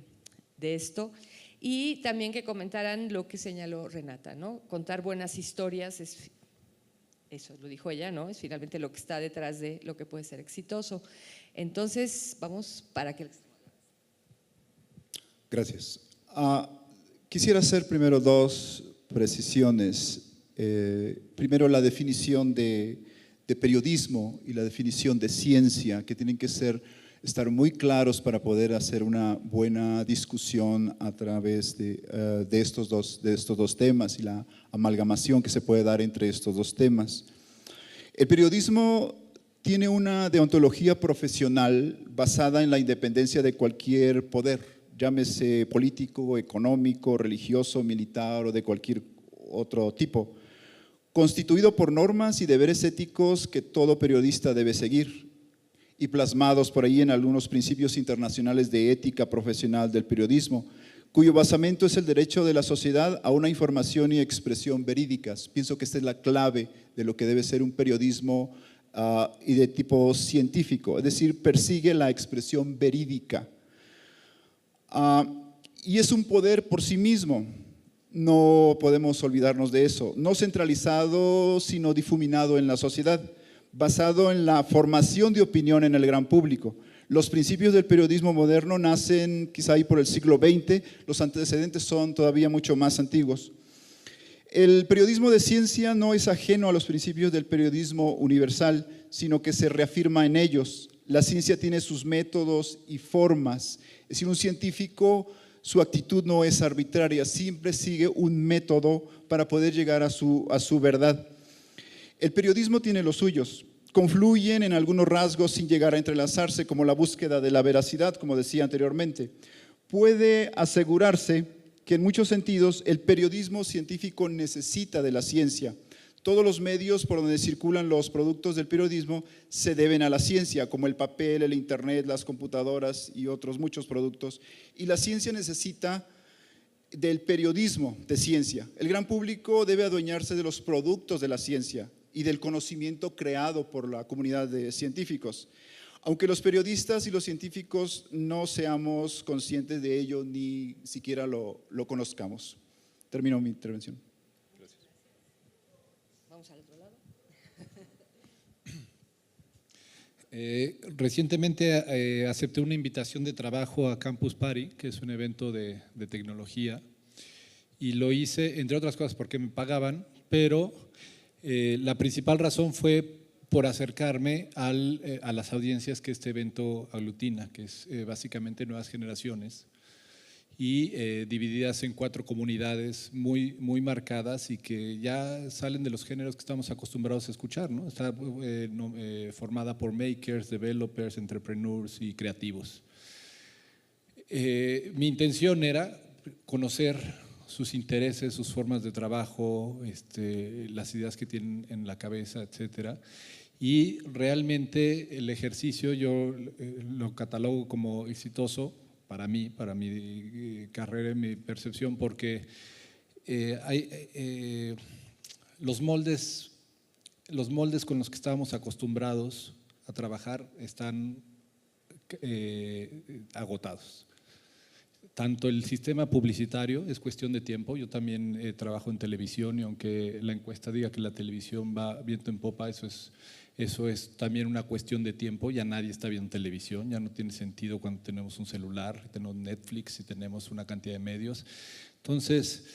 esto. Y también que comentaran lo que señaló Renata, ¿no? Contar buenas historias, eso lo dijo ella, ¿no? Es finalmente lo que está detrás de lo que puede ser exitoso. Entonces, vamos para que… Gracias. Quisiera hacer primero 2 precisiones. Primero, la definición de periodismo y la definición de ciencia, que tienen que estar muy claros para poder hacer una buena discusión a través de estos dos temas y la amalgamación que se puede dar entre estos 2 temas. El periodismo tiene una deontología profesional basada en la independencia de cualquier poder, llámese político, económico, religioso, militar o de cualquier otro tipo, constituido por normas y deberes éticos que todo periodista debe seguir y plasmados por ahí en algunos principios internacionales de ética profesional del periodismo, cuyo basamento es el derecho de la sociedad a una información y expresión verídicas. Pienso que esta es la clave de lo que debe ser un periodismo y de tipo científico, es decir, persigue la expresión verídica. Y es un poder por sí mismo, no podemos olvidarnos de eso, no centralizado sino difuminado en la sociedad, basado en la formación de opinión en el gran público. Los principios del periodismo moderno nacen quizá ahí por el siglo XX, los antecedentes son todavía mucho más antiguos. El periodismo de ciencia no es ajeno a los principios del periodismo universal, sino que se reafirma en ellos. La ciencia tiene sus métodos y formas, es decir, un científico, su actitud no es arbitraria, siempre sigue un método para poder llegar a su verdad. El periodismo tiene los suyos, confluyen en algunos rasgos sin llegar a entrelazarse, como la búsqueda de la veracidad, como decía anteriormente. Puede asegurarse que en muchos sentidos el periodismo científico necesita de la ciencia. Todos los medios por donde circulan los productos del periodismo se deben a la ciencia, como el papel, el internet, las computadoras y otros muchos productos. Y la ciencia necesita del periodismo de ciencia. El gran público debe adueñarse de los productos de la ciencia y del conocimiento creado por la comunidad de científicos. Aunque los periodistas y los científicos no seamos conscientes de ello ni siquiera lo conozcamos. Termino mi intervención. Gracias. Vamos al otro lado. Recientemente acepté una invitación de trabajo a Campus Party, que es un evento de tecnología, y lo hice, entre otras cosas, porque me pagaban, pero la principal razón fue por acercarme a las audiencias que este evento aglutina, que es básicamente nuevas generaciones, y divididas en 4 comunidades muy marcadas y que ya salen de los géneros que estamos acostumbrados a escuchar, ¿no? Está formada por makers, developers, entrepreneurs y creativos. Mi intención era conocer sus intereses, sus formas de trabajo, las ideas que tienen en la cabeza, etcétera. Y realmente el ejercicio yo lo catalogo como exitoso para mí, para mi carrera y mi percepción, porque los moldes con los que estábamos acostumbrados a trabajar están agotados. Tanto el sistema publicitario es cuestión de tiempo. Yo también trabajo en televisión y aunque la encuesta diga que la televisión va viento en popa, eso es también una cuestión de tiempo. Ya nadie está viendo televisión, ya no tiene sentido cuando tenemos un celular, tenemos Netflix y tenemos una cantidad de medios. Entonces,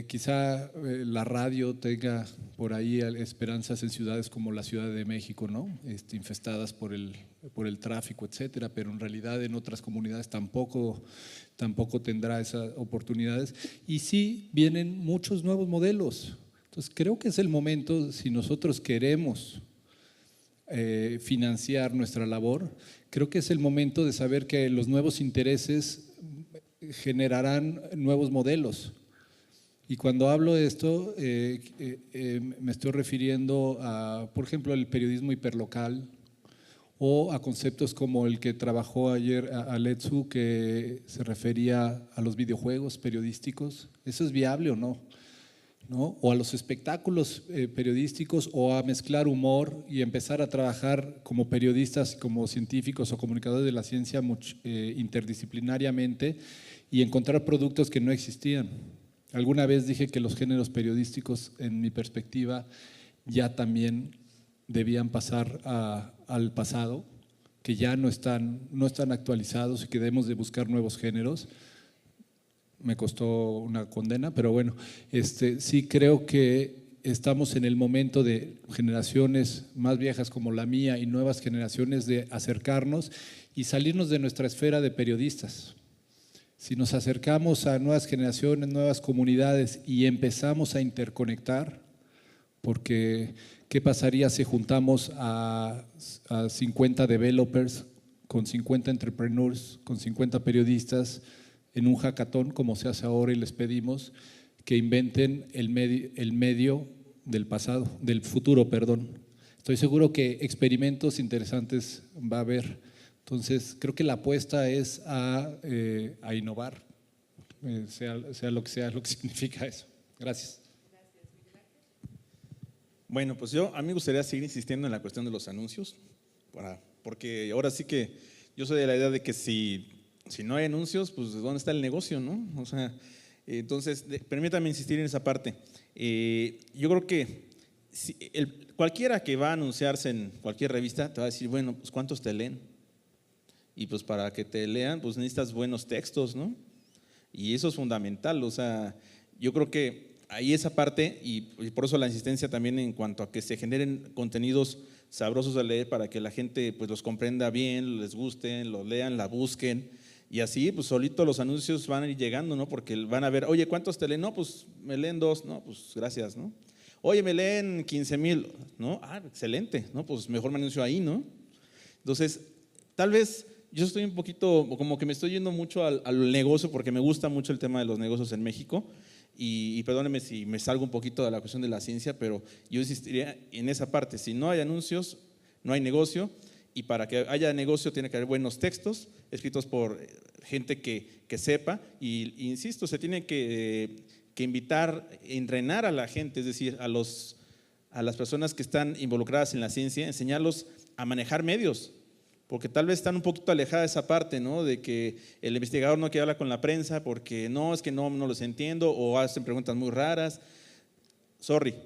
quizá la radio tenga por ahí esperanzas en ciudades como la Ciudad de México, ¿no? Infestadas por el tráfico, etcétera, pero en realidad en otras comunidades tampoco tendrá esas oportunidades. Y sí vienen muchos nuevos modelos. Entonces creo que es el momento, si nosotros queremos financiar nuestra labor, creo que es el momento de saber que los nuevos intereses generarán nuevos modelos. Y cuando hablo de esto, me estoy refiriendo a, por ejemplo, el periodismo hiperlocal o a conceptos como el que trabajó ayer Aletsu, que se refería a los videojuegos periodísticos. ¿Eso es viable o no? O a los espectáculos periodísticos, o a mezclar humor y empezar a trabajar como periodistas, como científicos o comunicadores de la ciencia interdisciplinariamente y encontrar productos que no existían. Alguna vez dije que los géneros periodísticos, en mi perspectiva, ya también debían pasar al pasado, que ya no están actualizados y que debemos de buscar nuevos géneros. Me costó una condena, pero bueno, sí creo que estamos en el momento de generaciones más viejas como la mía y nuevas generaciones de acercarnos y salirnos de nuestra esfera de periodistas. Si nos acercamos a nuevas generaciones, nuevas comunidades y empezamos a interconectar, porque ¿qué pasaría si juntamos a 50 developers con 50 entrepreneurs, con 50 periodistas en un hackathon como se hace ahora y les pedimos que inventen el medio del pasado, del futuro, perdón? Estoy seguro que experimentos interesantes va a haber. Entonces, creo que la apuesta es a innovar, sea lo que significa eso. Gracias. Bueno, pues a mí me gustaría seguir insistiendo en la cuestión de los anuncios, porque ahora sí que yo soy de la idea de que si no hay anuncios, pues ¿dónde está el negocio, no? O sea, entonces, permítame insistir en esa parte. Yo creo que cualquiera que va a anunciarse en cualquier revista te va a decir, bueno, pues ¿cuántos te leen? Y pues para que te lean, pues necesitas buenos textos, ¿no? Y eso es fundamental. O sea, yo creo que ahí esa parte, y por eso la insistencia también en cuanto a que se generen contenidos sabrosos de leer para que la gente pues los comprenda bien, les gusten, los lean, la busquen. Y así, pues solito los anuncios van a ir llegando, ¿no? Porque van a ver, oye, ¿cuántos te leen? No, pues me leen 2, no, pues gracias, ¿no? Oye, me leen 15,000, ¿no? Ah, excelente, ¿no? Pues mejor me anuncio ahí, ¿no? Entonces, tal vez yo estoy un poquito, como que me estoy yendo mucho al negocio, porque me gusta mucho el tema de los negocios en México, y perdónenme si me salgo un poquito de la cuestión de la ciencia, pero yo insistiría en esa parte. Si no hay anuncios, no hay negocio, y para que haya negocio tiene que haber buenos textos escritos por gente que sepa, y insisto, se tiene que invitar, entrenar a la gente, es decir, a las personas que están involucradas en la ciencia, enseñarlos a manejar medios, porque tal vez están un poquito alejadas de esa parte, ¿no? De que el investigador no quiere hablar con la prensa porque es que no los entiendo, o hacen preguntas muy raras. Sorry,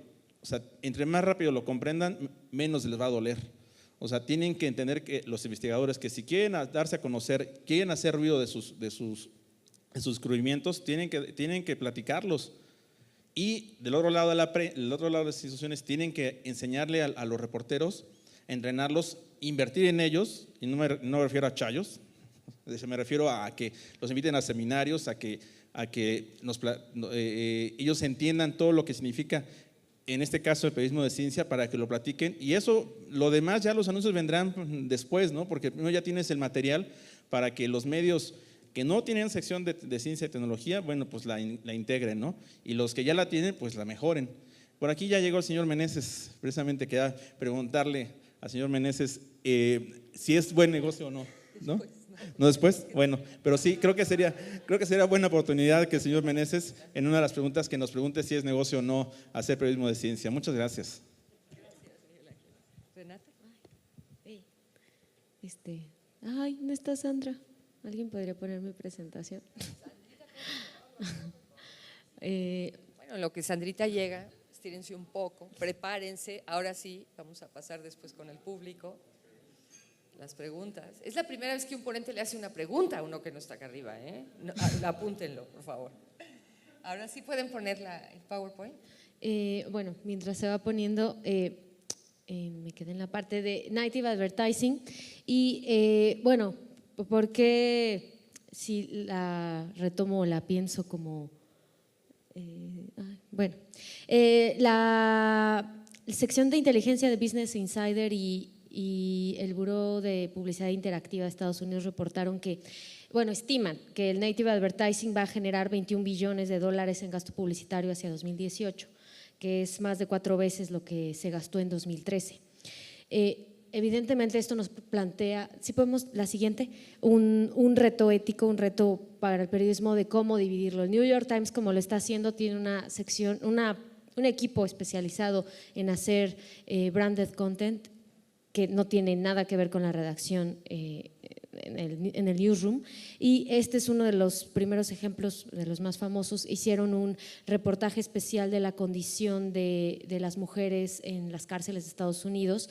o sea, entre más rápido lo comprendan, menos les va a doler. O sea, tienen que entender que los investigadores, que si quieren darse a conocer, quieren hacer ruido de sus sus descubrimientos, tienen que platicarlos. Y del otro lado del otro lado de las instituciones tienen que enseñarle a los reporteros, entrenarlos, invertir en ellos, y no me refiero a chayos, me refiero a que los inviten a seminarios, a que ellos entiendan todo lo que significa, en este caso, el periodismo de ciencia, para que lo platiquen. Y eso, lo demás, ya los anuncios vendrán después, ¿no? Porque primero ya tienes el material para que los medios que no tienen sección de ciencia y tecnología, bueno, pues la integren, ¿no? Y los que ya la tienen, pues la mejoren. Por aquí ya llegó el señor Meneses, precisamente quería preguntarle al señor Meneses si es buen negocio o no, ¿no? ¿No después? Bueno, pero sí, creo que sería buena oportunidad que el señor Meneses, en una de las preguntas, que nos pregunte si es negocio o no hacer periodismo de ciencia. Muchas gracias. Renata. Ay, ¿dónde está Sandra? ¿Alguien podría poner mi presentación? Bueno, en lo que Sandrita llega, estírense un poco, prepárense. Ahora sí, vamos a pasar después con el público. Las preguntas. Es la primera vez que un ponente le hace una pregunta a uno que no está acá arriba, ¿eh? No, apúntenlo, por favor. Ahora sí pueden poner el PowerPoint. Bueno, mientras se va poniendo, me quedé en la parte de Native Advertising. Y bueno, ¿por qué si la retomo o la pienso como… bueno, la sección de inteligencia de Business Insider y el Buró de Publicidad Interactiva de Estados Unidos reportaron que, bueno, estiman que el Native Advertising va a generar $21 billones en gasto publicitario hacia 2018, que es más de 4 veces lo que se gastó en 2013. Evidentemente esto nos plantea, si podemos, la siguiente, un reto ético, un reto para el periodismo de cómo dividirlo. El New York Times, como lo está haciendo, tiene una sección, un equipo especializado en hacer branded content que no tiene nada que ver con la redacción en el newsroom, y este es uno de los primeros ejemplos, de los más famosos. Hicieron un reportaje especial de la condición de las mujeres en las cárceles de Estados Unidos.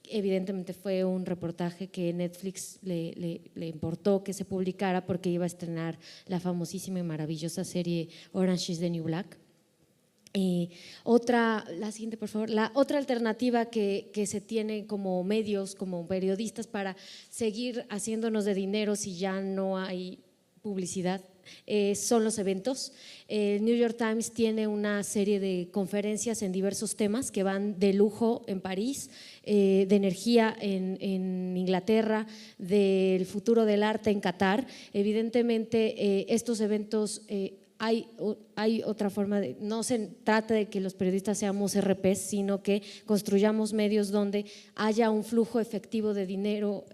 Evidentemente fue un reportaje que Netflix le importó que se publicara porque iba a estrenar la famosísima y maravillosa serie Orange is the New Black. La siguiente, por favor. La otra alternativa que se tiene como medios, como periodistas, para seguir haciéndonos de dinero si ya no hay publicidad, son los eventos. El New York Times tiene una serie de conferencias en diversos temas que van de lujo en París, de energía en Inglaterra, del futuro del arte en Qatar. Evidentemente estos eventos… Hay otra forma no se trata de que los periodistas seamos RPs, sino que construyamos medios donde haya un flujo efectivo de dinero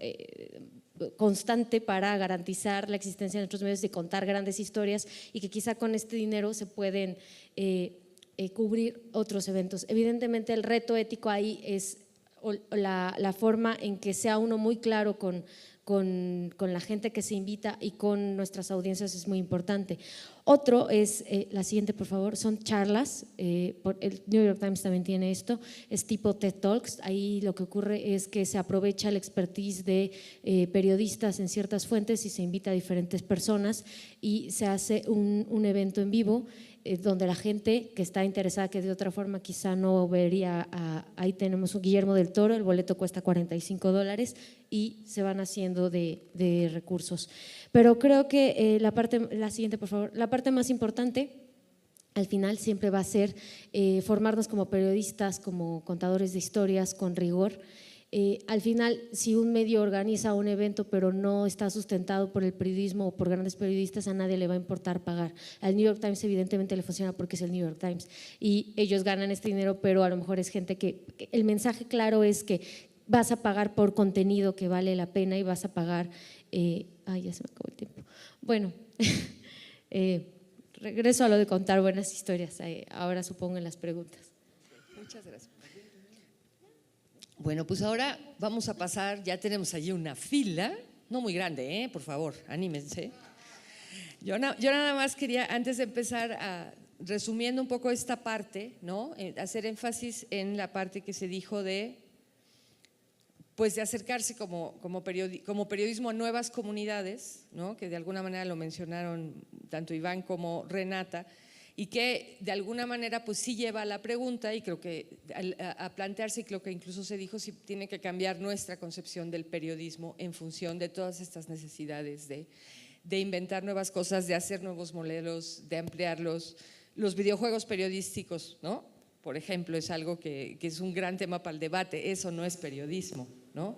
constante para garantizar la existencia de nuestros medios, de contar grandes historias, y que quizá con este dinero se pueden cubrir otros eventos. Evidentemente el reto ético ahí es la forma en que sea uno muy claro con la gente que se invita y con nuestras audiencias es muy importante. Otro es, la siguiente por favor, son charlas. El New York Times también tiene esto, es tipo TED Talks. Ahí lo que ocurre es que se aprovecha la expertise de periodistas en ciertas fuentes y se invita a diferentes personas y se hace un evento en vivo donde la gente que está interesada, que de otra forma quizá no vería, ahí tenemos un Guillermo del Toro, el boleto cuesta $45 y se van haciendo de recursos. Pero creo que la siguiente por favor, la parte más importante al final siempre va a ser formarnos como periodistas, como contadores de historias con rigor. Al final, si un medio organiza un evento pero no está sustentado por el periodismo o por grandes periodistas, a nadie le va a importar pagar. Al New York Times evidentemente le funciona porque es el New York Times y ellos ganan este dinero, pero a lo mejor es gente que el mensaje claro es que vas a pagar por contenido que vale la pena y vas a pagar… ya se me acabó el tiempo. Bueno, regreso a lo de contar buenas historias, ahora supongo en las preguntas. Muchas gracias. Bueno, pues ahora vamos a pasar, ya tenemos allí una fila, no muy grande, por favor, anímense. Yo nada más quería, antes de empezar, resumiendo un poco esta parte, ¿no? Hacer énfasis en la parte que se dijo de pues de acercarse como periodismo a nuevas comunidades, ¿no? Que de alguna manera lo mencionaron tanto Iván como Renata, y que de alguna manera pues sí lleva a la pregunta, y creo que a plantearse, y creo que incluso se dijo, si tiene que cambiar nuestra concepción del periodismo en función de todas estas necesidades de inventar nuevas cosas, de hacer nuevos modelos, de ampliarlos. Los videojuegos periodísticos, ¿no? Por ejemplo, es algo que es un gran tema para el debate. Eso no es periodismo, ¿no?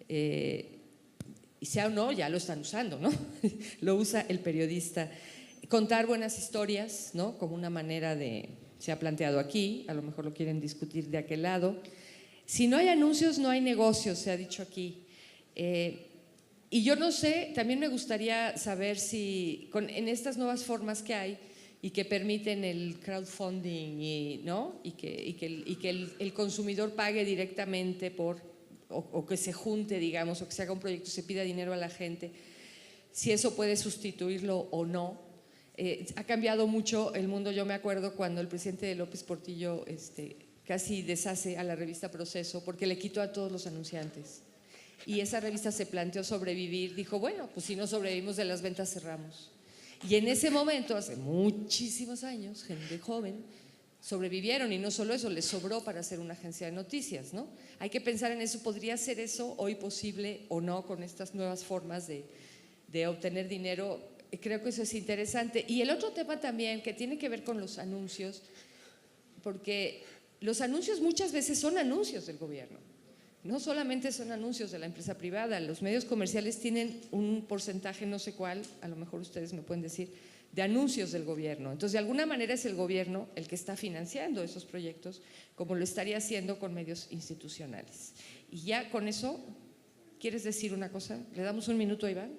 Y sea o no, ya lo están usando, ¿no? Lo usa el periodista. Contar buenas historias, ¿no? Como una manera de, se ha planteado aquí, a lo mejor lo quieren discutir de aquel lado. Si no hay anuncios, no hay negocios, se ha dicho aquí. Y yo no sé, también me gustaría saber si en estas nuevas formas que hay y que permiten el crowdfunding, ¿no? y que el consumidor pague directamente o que se junte, digamos, o que se haga un proyecto y se pida dinero a la gente, si eso puede sustituirlo o no. Ha cambiado mucho el mundo. Yo me acuerdo cuando el presidente López Portillo casi deshace a la revista Proceso porque le quitó a todos los anunciantes. Y esa revista se planteó sobrevivir. Dijo, bueno, pues si no sobrevivimos de las ventas, cerramos. Y en ese momento, hace muchísimos años, gente joven sobrevivieron, y no solo eso, les sobró para hacer una agencia de noticias, ¿no? Hay que pensar en eso. ¿Podría ser eso hoy posible o no con estas nuevas formas de obtener dinero? Creo que eso es interesante. Y el otro tema también que tiene que ver con los anuncios, porque los anuncios muchas veces son anuncios del gobierno, no solamente son anuncios de la empresa privada. Los medios comerciales tienen un porcentaje, no sé cuál, a lo mejor ustedes me pueden decir, de anuncios del gobierno. Entonces, de alguna manera es el gobierno el que está financiando esos proyectos, como lo estaría haciendo con medios institucionales. Y ya con eso, ¿quieres decir una cosa? ¿Le damos un minuto a Iván?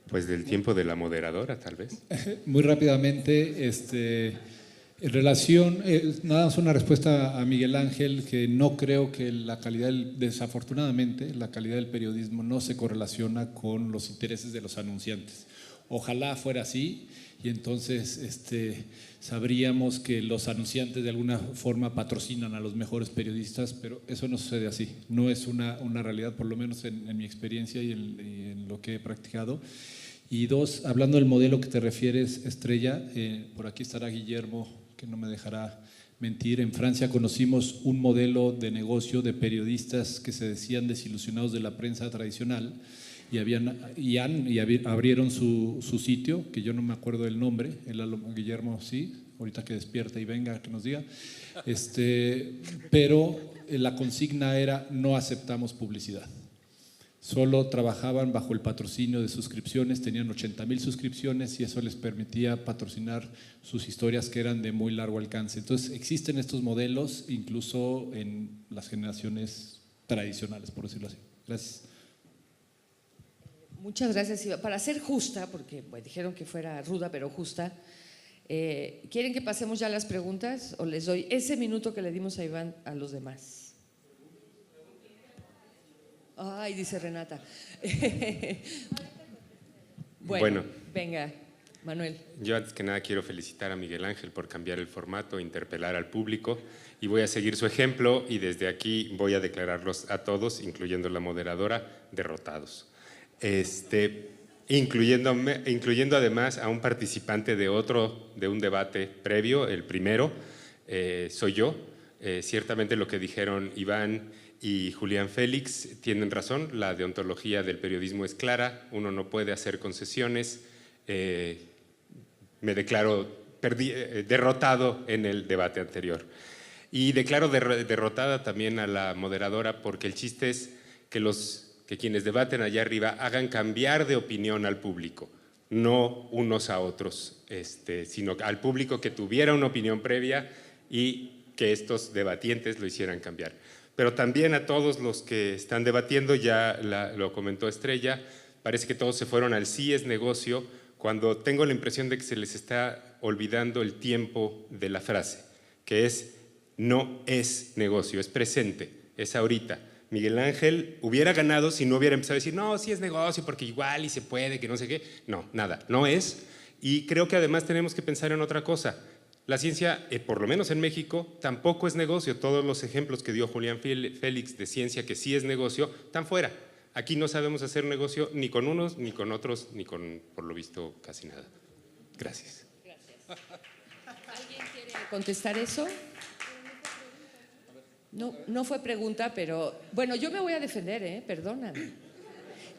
Pues del tiempo de la moderadora, tal vez. Muy rápidamente, en relación, nada más una respuesta a Miguel Ángel, que no creo que la calidad, desafortunadamente, la calidad del periodismo no se correlaciona con los intereses de los anunciantes. Ojalá fuera así, y entonces sabríamos que los anunciantes de alguna forma patrocinan a los mejores periodistas, pero eso no sucede así. No es una realidad, por lo menos en mi experiencia y en lo que he practicado. Y dos, hablando del modelo que te refieres, Estrella, por aquí estará Guillermo, que no me dejará mentir. En Francia conocimos un modelo de negocio de periodistas que se decían desilusionados de la prensa tradicional y abrieron su sitio, que yo no me acuerdo del nombre. Guillermo sí, ahorita que despierte y venga que nos diga. Pero la consigna era: no aceptamos publicidad. Solo trabajaban bajo el patrocinio de suscripciones, tenían 80,000 suscripciones y eso les permitía patrocinar sus historias, que eran de muy largo alcance. Entonces existen estos modelos incluso en las generaciones tradicionales, por decirlo así. Gracias. Muchas gracias, Iván. Para ser justa, porque dijeron que fuera ruda pero justa, ¿quieren que pasemos ya a las preguntas o les doy ese minuto que le dimos a Iván a los demás? Ay, dice Renata. Bueno, venga, Manuel. Yo antes que nada quiero felicitar a Miguel Ángel por cambiar el formato, interpelar al público, y voy a seguir su ejemplo, y desde aquí voy a declararlos a todos, incluyendo la moderadora, derrotados. Incluyendo además a un participante de un debate previo, el primero, soy yo. Ciertamente lo que dijeron Iván y Julián Félix tienen razón, la deontología del periodismo es clara, uno no puede hacer concesiones. Me declaro derrotado en el debate anterior. Y declaro derrotada también a la moderadora, porque el chiste es que quienes debaten allá arriba hagan cambiar de opinión al público, no unos a otros, sino al público que tuviera una opinión previa y que estos debatientes lo hicieran cambiar. Pero también a todos los que están debatiendo, ya lo comentó Estrella, parece que todos se fueron al sí es negocio, cuando tengo la impresión de que se les está olvidando el tiempo de la frase, que es no es negocio, es presente, es ahorita. Miguel Ángel hubiera ganado si no hubiera empezado a decir no, sí es negocio porque igual y se puede, que no sé qué. No, nada, no es. Y creo que además tenemos que pensar en otra cosa. La ciencia, por lo menos en México, tampoco es negocio. Todos los ejemplos que dio Julián Félix de ciencia que sí es negocio, están fuera. Aquí no sabemos hacer negocio ni con unos, ni con otros, ni con, por lo visto, casi nada. Gracias. ¿Alguien quiere contestar eso? No, no fue pregunta, pero bueno, yo me voy a defender, perdóname.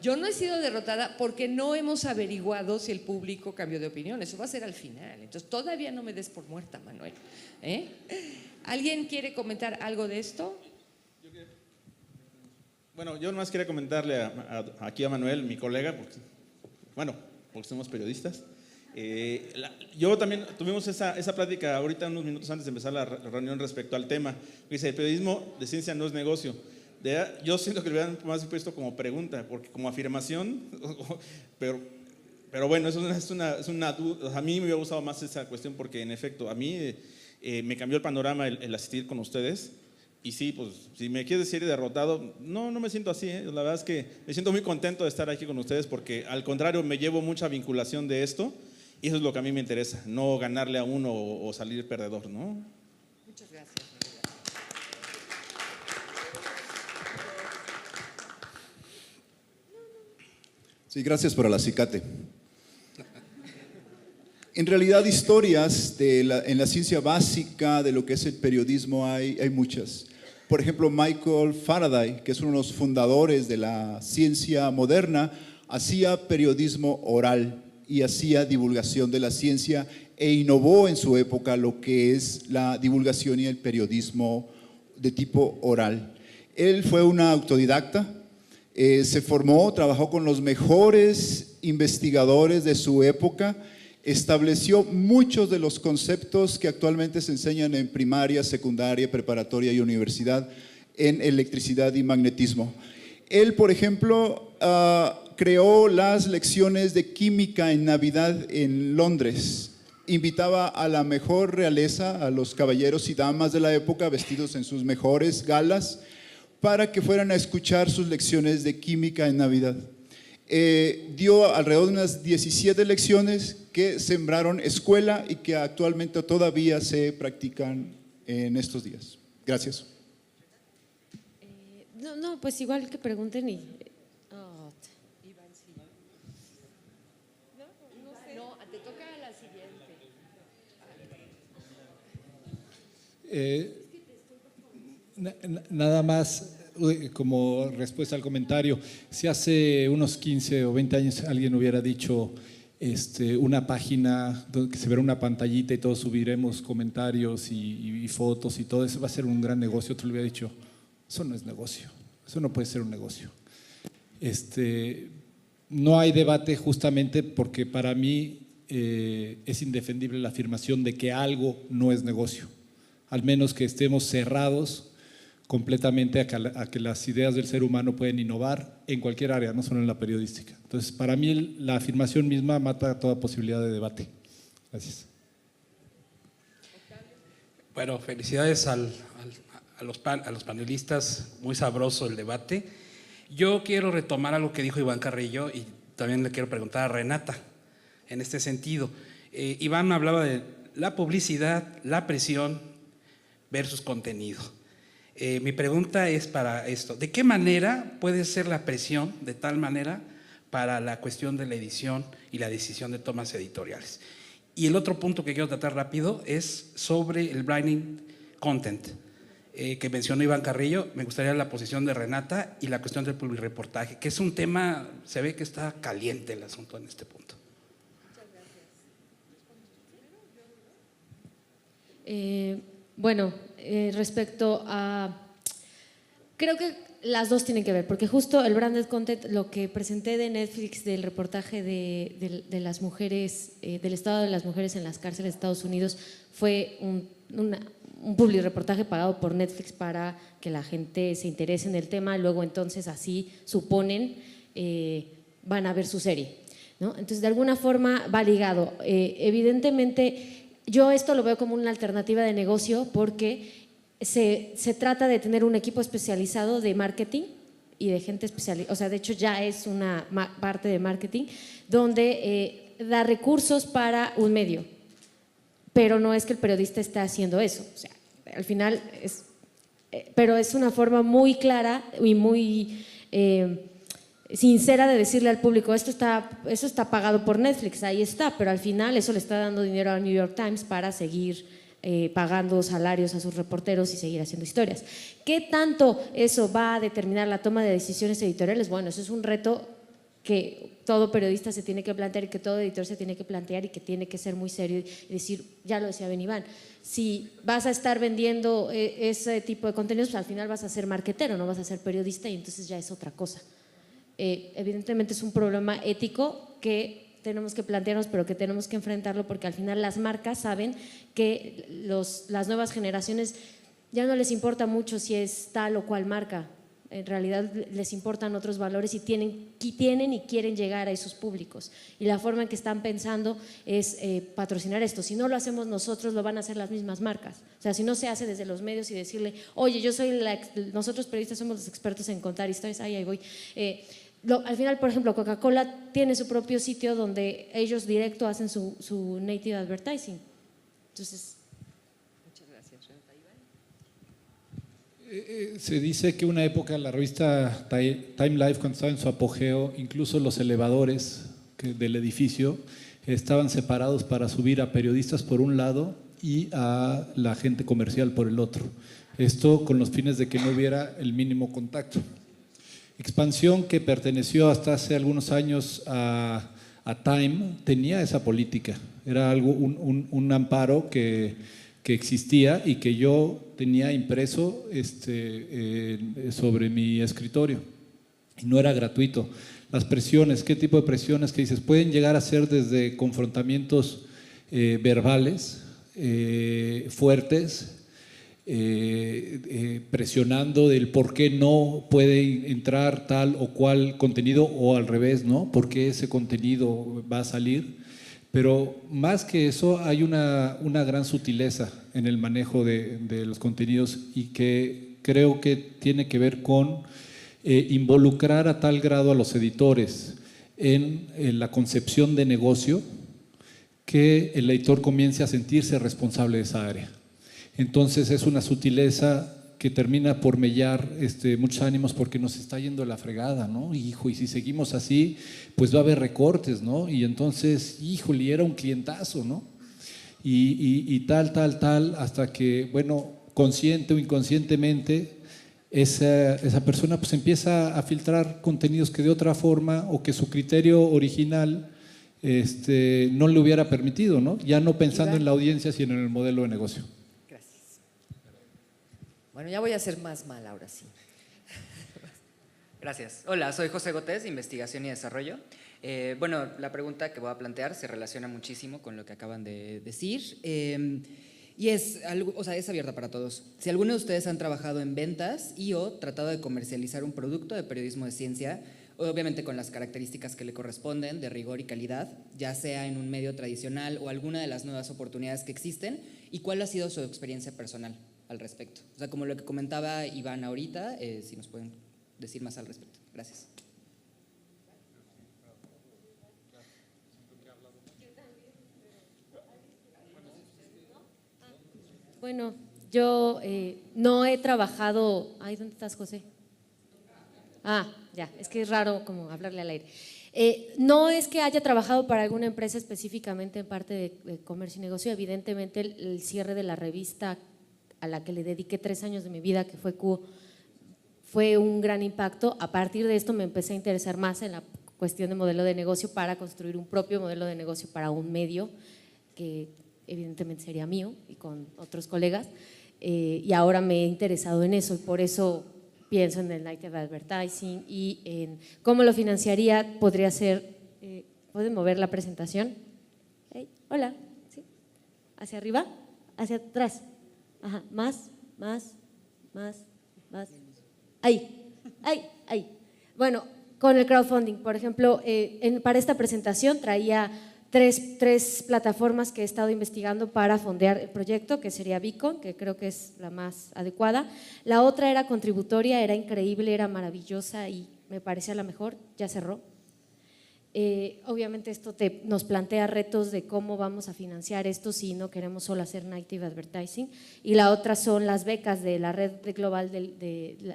Yo no he sido derrotada porque no hemos averiguado si el público cambió de opinión. Eso va a ser al final. Entonces, todavía no me des por muerta, Manuel. ¿Alguien quiere comentar algo de esto? Bueno, yo nomás quería comentarle aquí a Manuel, mi colega, porque somos periodistas. Yo también tuvimos esa plática ahorita unos minutos antes de empezar la reunión respecto al tema. Dice, el periodismo de ciencia no es negocio. Yo siento que le hubieran más puesto como pregunta, porque como afirmación, pero bueno, eso es una duda. O sea, a mí me hubiera gustado más esa cuestión porque en efecto, a mí me cambió el panorama el asistir con ustedes. Y sí, pues si me quieres decir derrotado, no me siento así. La verdad es que me siento muy contento de estar aquí con ustedes porque al contrario me llevo mucha vinculación de esto y eso es lo que a mí me interesa, no ganarle a uno o salir perdedor, ¿no? Muchas gracias. Sí, gracias por el acicate. En realidad, historias en la ciencia básica de lo que es el periodismo hay muchas. Por ejemplo, Michael Faraday, que es uno de los fundadores de la ciencia moderna, hacía periodismo oral y hacía divulgación de la ciencia e innovó en su época lo que es la divulgación y el periodismo de tipo oral. Él fue un autodidacta, se formó, trabajó con los mejores investigadores de su época, estableció muchos de los conceptos que actualmente se enseñan en primaria, secundaria, preparatoria y universidad en electricidad y magnetismo. Él, por ejemplo, creó las lecciones de química en Navidad en Londres. Invitaba a la mejor realeza, a los caballeros y damas de la época vestidos en sus mejores galas para que fueran a escuchar sus lecciones de química en Navidad. Dio alrededor de unas 17 lecciones que sembraron escuela y que actualmente todavía se practican en estos días. Gracias. No, pues igual que pregunten y… No, te toca la siguiente. Nada más como respuesta al comentario, si hace unos 15 o 20 años alguien hubiera dicho una página que se verá una pantallita y todos subiremos comentarios y fotos y todo eso va a ser un gran negocio, otro le hubiera dicho, eso no es negocio, eso no puede ser un negocio. No hay debate justamente porque para mí es indefendible la afirmación de que algo no es negocio, al menos que estemos cerrados completamente a que las ideas del ser humano pueden innovar en cualquier área, no solo en la periodística. Entonces, para mí la afirmación misma mata toda posibilidad de debate. Gracias. Bueno, felicidades a los panelistas, muy sabroso el debate. Yo quiero retomar algo que dijo Iván Carrillo y también le quiero preguntar a Renata en este sentido. Iván hablaba de la publicidad, la presión versus contenido. Mi pregunta es para esto, ¿de qué manera puede ser la presión de tal manera para la cuestión de la edición y la decisión de tomas editoriales? Y el otro punto que quiero tratar rápido es sobre el blinding content que mencionó Iván Carrillo. Me gustaría la posición de Renata y la cuestión del publirreportaje, que es un tema, se ve que está caliente el asunto en este punto. Muchas gracias. Bueno, respecto a… Creo que las dos tienen que ver, porque justo el branded content, lo que presenté de Netflix del reportaje de las mujeres, del estado de las mujeres en las cárceles de Estados Unidos, fue un public reportaje pagado por Netflix para que la gente se interese en el tema, luego entonces así suponen van a ver su serie, ¿no? Entonces de alguna forma va ligado. Evidentemente yo esto lo veo como una alternativa de negocio porque se trata de tener un equipo especializado de marketing y de gente especializada, o sea, de hecho ya es una parte de marketing donde da recursos para un medio. pero no es que el periodista esté haciendo eso. O sea, al final pero es una forma muy clara y muy sincera de decirle al público, eso está pagado por Netflix, ahí está, pero al final eso le está dando dinero al New York Times para seguir pagando salarios a sus reporteros y seguir haciendo historias. ¿Qué tanto eso va a determinar la toma de decisiones editoriales? Bueno, eso es un reto que todo periodista se tiene que plantear y que todo editor se tiene que plantear y que tiene que ser muy serio y decir, ya lo decía Ben Iván, si vas a estar vendiendo ese tipo de contenidos, pues al final vas a ser marketero, no vas a ser periodista y entonces ya es otra cosa. Evidentemente es un problema ético que tenemos que plantearnos, pero que tenemos que enfrentarlo porque al final las marcas saben que las nuevas generaciones ya no les importa mucho si es tal o cual marca. En realidad les importan otros valores y tienen y quieren llegar a esos públicos. Y la forma en que están pensando es patrocinar esto. Si no lo hacemos nosotros, lo van a hacer las mismas marcas. O sea, si no se hace desde los medios y decirle, oye, nosotros periodistas somos los expertos en contar historias, ahí voy. Al final, por ejemplo, Coca-Cola tiene su propio sitio donde ellos directo hacen su native advertising. Entonces… Muchas gracias, Renata. Se dice que una época la revista Time Life, cuando estaba en su apogeo, incluso los elevadores del edificio estaban separados para subir a periodistas por un lado y a la gente comercial por el otro. Esto con los fines de que no hubiera el mínimo contacto. Expansión, que perteneció hasta hace algunos años a Time, tenía esa política. Era un amparo que existía y que yo tenía impreso sobre mi escritorio y no era gratuito. Las presiones, ¿qué tipo de presiones que dices? Pueden llegar a ser desde confrontamientos verbales fuertes, presionando del por qué no puede entrar tal o cual contenido o al revés, ¿no? ¿Por qué ese contenido va a salir? Pero más que eso hay una gran sutileza en el manejo de los contenidos y que creo que tiene que ver con involucrar a tal grado a los editores en la concepción de negocio que el editor comience a sentirse responsable de esa área. Entonces es una sutileza que termina por mellar muchos ánimos porque nos está yendo la fregada, ¿no? Hijo, y si seguimos así, pues va a haber recortes, ¿no? Y entonces, híjole, era un clientazo, ¿no? Y tal, hasta que, bueno, consciente o inconscientemente, esa persona pues empieza a filtrar contenidos que de otra forma o que su criterio original no le hubiera permitido, ¿no? Ya no pensando en la audiencia, sino en el modelo de negocio. Bueno, ya voy a ser más mal ahora sí. Gracias. Hola, soy José Gótez, de Investigación y Desarrollo. Bueno, la pregunta que voy a plantear se relaciona muchísimo con lo que acaban de decir y es abierta para todos. Si alguno de ustedes han trabajado en ventas y o tratado de comercializar un producto de periodismo de ciencia, obviamente con las características que le corresponden de rigor y calidad, ya sea en un medio tradicional o alguna de las nuevas oportunidades que existen, ¿y cuál ha sido su experiencia personal al respecto? O sea, como lo que comentaba Iván ahorita, si nos pueden decir más al respecto. Gracias. Bueno, yo no he trabajado… Ay, ¿dónde estás, José? Ah, ya, es que es raro como hablarle al aire. No es que haya trabajado para alguna empresa específicamente en parte de comercio y negocio. Evidentemente el cierre de la revista a la que le dediqué 3 años de mi vida, que fue Q, fue un gran impacto. A partir de esto me empecé a interesar más en la cuestión de modelo de negocio para construir un propio modelo de negocio para un medio que evidentemente sería mío y con otros colegas, y ahora me he interesado en eso y por eso pienso en el native advertising y en cómo lo financiaría. Podría ser, ¿pueden mover la presentación? Hey, hola, ¿sí? ¿Hacia arriba? ¿Hacia atrás? Ajá, más. Ahí. Bueno, con el crowdfunding, por ejemplo, para esta presentación traía tres plataformas que he estado investigando para fondear el proyecto, que sería Beacon, que creo que es la más adecuada. La otra era Contributoria, era increíble, era maravillosa y me parecía la mejor, ya cerró. Obviamente esto nos plantea retos de cómo vamos a financiar esto si no queremos solo hacer native advertising. Y la otra son las becas de la red global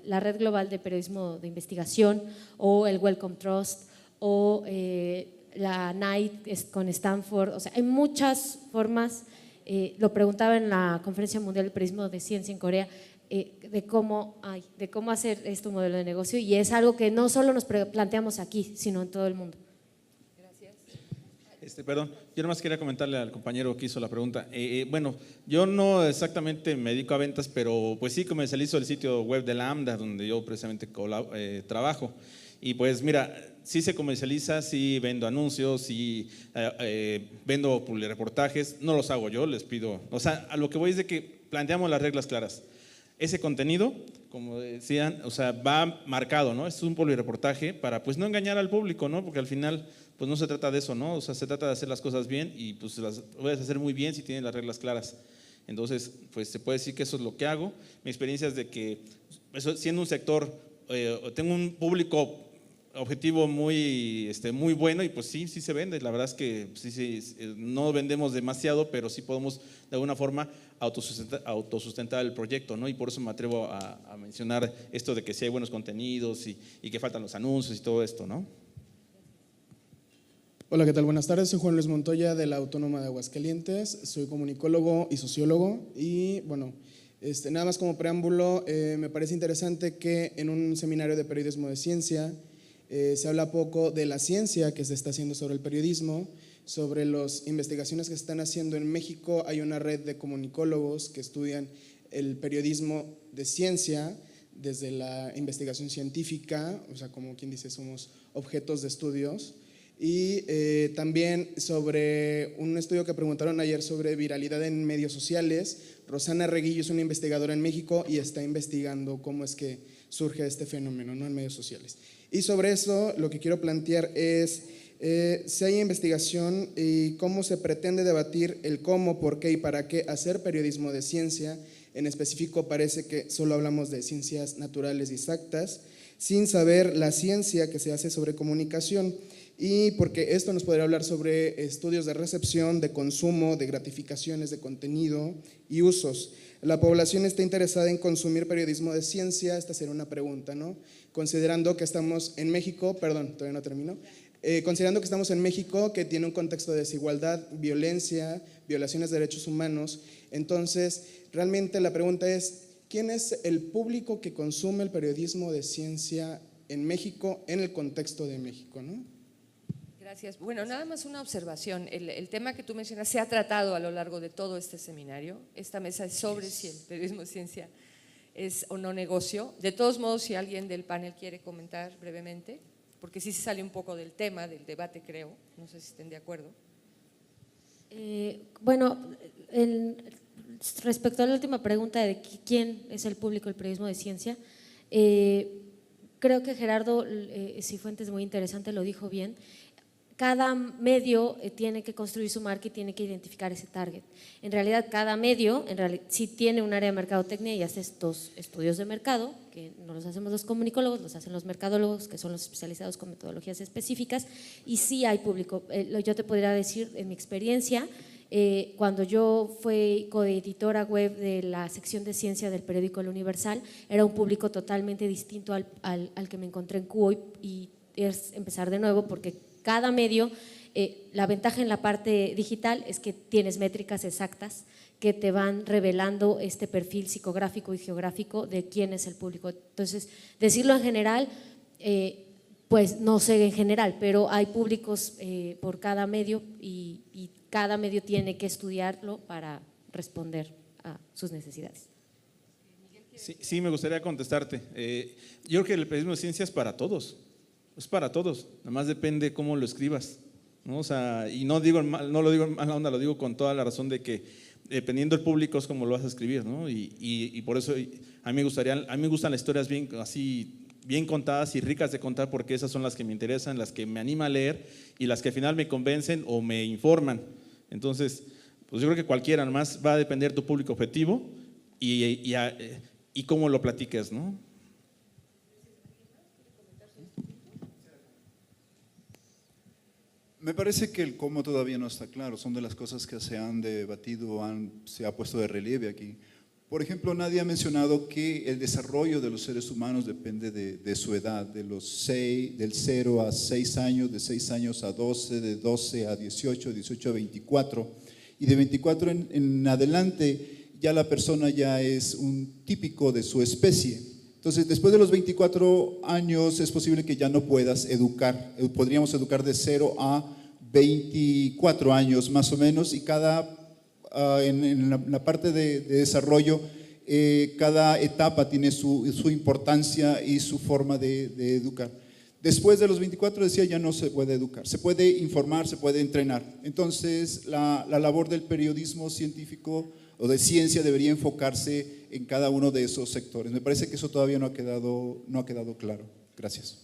la red global de periodismo de investigación, o el Wellcome Trust, o la Knight con Stanford. O sea, hay muchas formas. Lo preguntaba en la Conferencia Mundial de Periodismo de Ciencia en Corea, de cómo hacer este modelo de negocio, y es algo que no solo nos planteamos aquí, sino en todo el mundo. Perdón, yo nomás quería comentarle al compañero que hizo la pregunta. Bueno, yo no exactamente me dedico a ventas, pero pues sí comercializo el sitio web de Lambda, donde yo precisamente trabajo. Y pues mira, sí se comercializa, sí vendo anuncios, sí vendo publireportajes, no los hago yo, les pido. O sea, a lo que voy es de que planteamos las reglas claras. Ese contenido, como decían, o sea, va marcado, ¿no? Es un publireportaje para pues no engañar al público, ¿no? Porque al final pues no se trata de eso, ¿no? O sea, se trata de hacer las cosas bien y pues las puedes hacer muy bien si tienes las reglas claras. Entonces, pues se puede decir que eso es lo que hago. Mi experiencia es de que, siendo un sector, tengo un público objetivo muy bueno, y pues sí se vende. La verdad es que sí, no vendemos demasiado, pero sí podemos de alguna forma autosustentar el proyecto, ¿no? Y por eso me atrevo a mencionar esto de que sí hay buenos contenidos y que faltan los anuncios y todo esto, ¿no? Hola, ¿qué tal? Buenas tardes, soy Juan Luis Montoya de la Autónoma de Aguascalientes, soy comunicólogo y sociólogo, y bueno, nada más como preámbulo, me parece interesante que en un seminario de periodismo de ciencia se habla poco de la ciencia que se está haciendo sobre el periodismo, sobre las investigaciones que se están haciendo en México. Hay una red de comunicólogos que estudian el periodismo de ciencia desde la investigación científica, o sea, como quien dice, somos objetos de estudios. Y también sobre un estudio que preguntaron ayer sobre viralidad en medios sociales. Rosana Reguillo es una investigadora en México y está investigando cómo es que surge este fenómeno, ¿no?, en medios sociales. Y sobre eso lo que quiero plantear es si hay investigación y cómo se pretende debatir el cómo, por qué y para qué hacer periodismo de ciencia. En específico parece que solo hablamos de ciencias naturales y exactas, sin saber la ciencia que se hace sobre comunicación. Y porque esto nos podría hablar sobre estudios de recepción, de consumo, de gratificaciones de contenido y usos. La población está interesada en consumir periodismo de ciencia. Esta sería una pregunta, ¿no? Considerando que estamos en México, perdón, todavía no termino. Considerando que estamos en México, que tiene un contexto de desigualdad, violencia, violaciones de derechos humanos, entonces realmente la pregunta es, ¿quién es el público que consume el periodismo de ciencia en México, en el contexto de México, ¿no? Gracias. Bueno, nada más una observación. El tema que tú mencionas se ha tratado a lo largo de todo este seminario. Esta mesa es sobre si el periodismo de ciencia es o no negocio. De todos modos, si alguien del panel quiere comentar brevemente, porque sí se sale un poco del tema, del debate, creo. No sé si estén de acuerdo. Bueno, respecto a la última pregunta de quién es el público del periodismo de ciencia, creo que Gerardo Cifuentes, muy interesante, lo dijo bien. Cada medio tiene que construir su marca y tiene que identificar ese target. En realidad, cada medio sí tiene un área de mercadotecnia y hace estos estudios de mercado, que no los hacemos los comunicólogos, los hacen los mercadólogos, que son los especializados con metodologías específicas, y sí hay público. Yo te podría decir, en mi experiencia, cuando yo fui coeditora web de la sección de ciencia del periódico El Universal, era un público totalmente distinto al que me encontré en Cubo, y es empezar de nuevo, porque cada medio, la ventaja en la parte digital es que tienes métricas exactas que te van revelando este perfil psicográfico y geográfico de quién es el público. Entonces, decirlo en general, pues no sé en general, pero hay públicos por cada medio y cada medio tiene que estudiarlo para responder a sus necesidades. Sí, me gustaría contestarte. Yo creo que el periodismo de ciencia es para todos. Es para todos, nada más depende cómo lo escribas, ¿no? O sea, y no lo digo en mala onda, lo digo con toda la razón de que dependiendo del público es como lo vas a escribir, ¿no? Y por eso a mí me gustan las historias bien contadas y ricas de contar, porque esas son las que me interesan, las que me anima a leer y las que al final me convencen o me informan. Entonces, pues yo creo que cualquiera, nomás va a depender tu público objetivo y cómo lo platiques, ¿no? Me parece que el cómo todavía no está claro, son de las cosas que se han debatido, se ha puesto de relieve aquí. Por ejemplo, nadie ha mencionado que el desarrollo de los seres humanos depende de su edad, del 0 a 6 años, de 6 años a 12, de 12 a 18, 18 a 24, y de 24 en adelante ya la persona ya es un típico de su especie. Entonces, después de los 24 años es posible que ya no puedas educar. Podríamos educar de 0 a 24 años más o menos, y en la parte de desarrollo, cada etapa tiene su importancia y su forma de educar. Después de los 24, decía, ya no se puede educar. Se puede informar, se puede entrenar. Entonces, la labor del periodismo científico o de ciencia debería enfocarse en cada uno de esos sectores. Me parece que eso todavía no ha quedado claro. Gracias.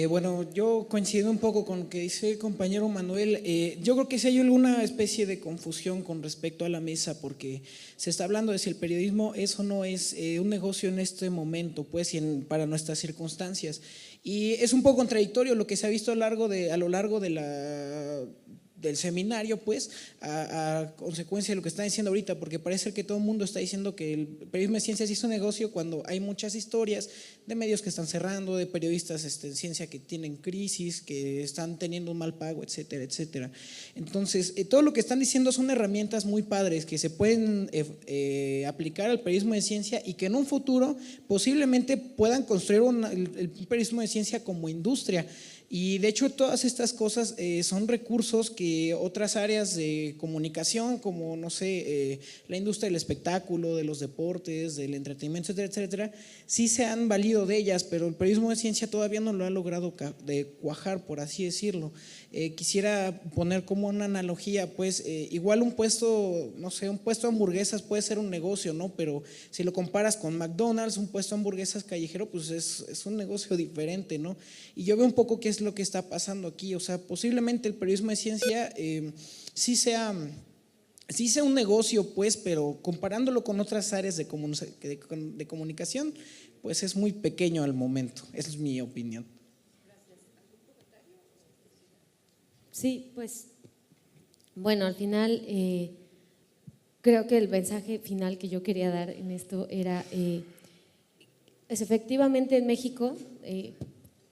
Bueno, yo coincido un poco con lo que dice el compañero Manuel. Yo creo que sí hay alguna especie de confusión con respecto a la mesa, porque se está hablando de si el periodismo es o no es un negocio en este momento, pues, para nuestras circunstancias. Y es un poco contradictorio lo que se ha visto a lo largo del seminario, pues, a consecuencia de lo que están diciendo ahorita, porque parece que todo el mundo está diciendo que el periodismo de ciencias hizo negocio, cuando hay muchas historias de medios que están cerrando, de periodistas en ciencia que tienen crisis, que están teniendo un mal pago, etcétera, etcétera. Entonces, todo lo que están diciendo son herramientas muy padres que se pueden aplicar al periodismo de ciencia, y que en un futuro posiblemente puedan construir el periodismo de ciencia como industria. Y de hecho todas estas cosas son recursos que otras áreas de comunicación, como no sé, la industria del espectáculo, de los deportes, del entretenimiento, etcétera, etcétera, sí se han valido de ellas, pero el periodismo de ciencia todavía no lo ha logrado cuajar, por así decirlo. Quisiera poner como una analogía, pues, igual un puesto, no sé, un puesto de hamburguesas puede ser un negocio, ¿no? Pero si lo comparas con McDonald's, un puesto de hamburguesas callejero, pues es un negocio diferente, ¿no? Y yo veo un poco qué es lo que está pasando aquí. O sea, posiblemente el periodismo de ciencia sí sea un negocio, pues, pero comparándolo con otras áreas de comunicación, pues es muy pequeño al momento. Esa es mi opinión. Sí, pues, bueno, al final creo que el mensaje final que yo quería dar en esto era, es efectivamente en México,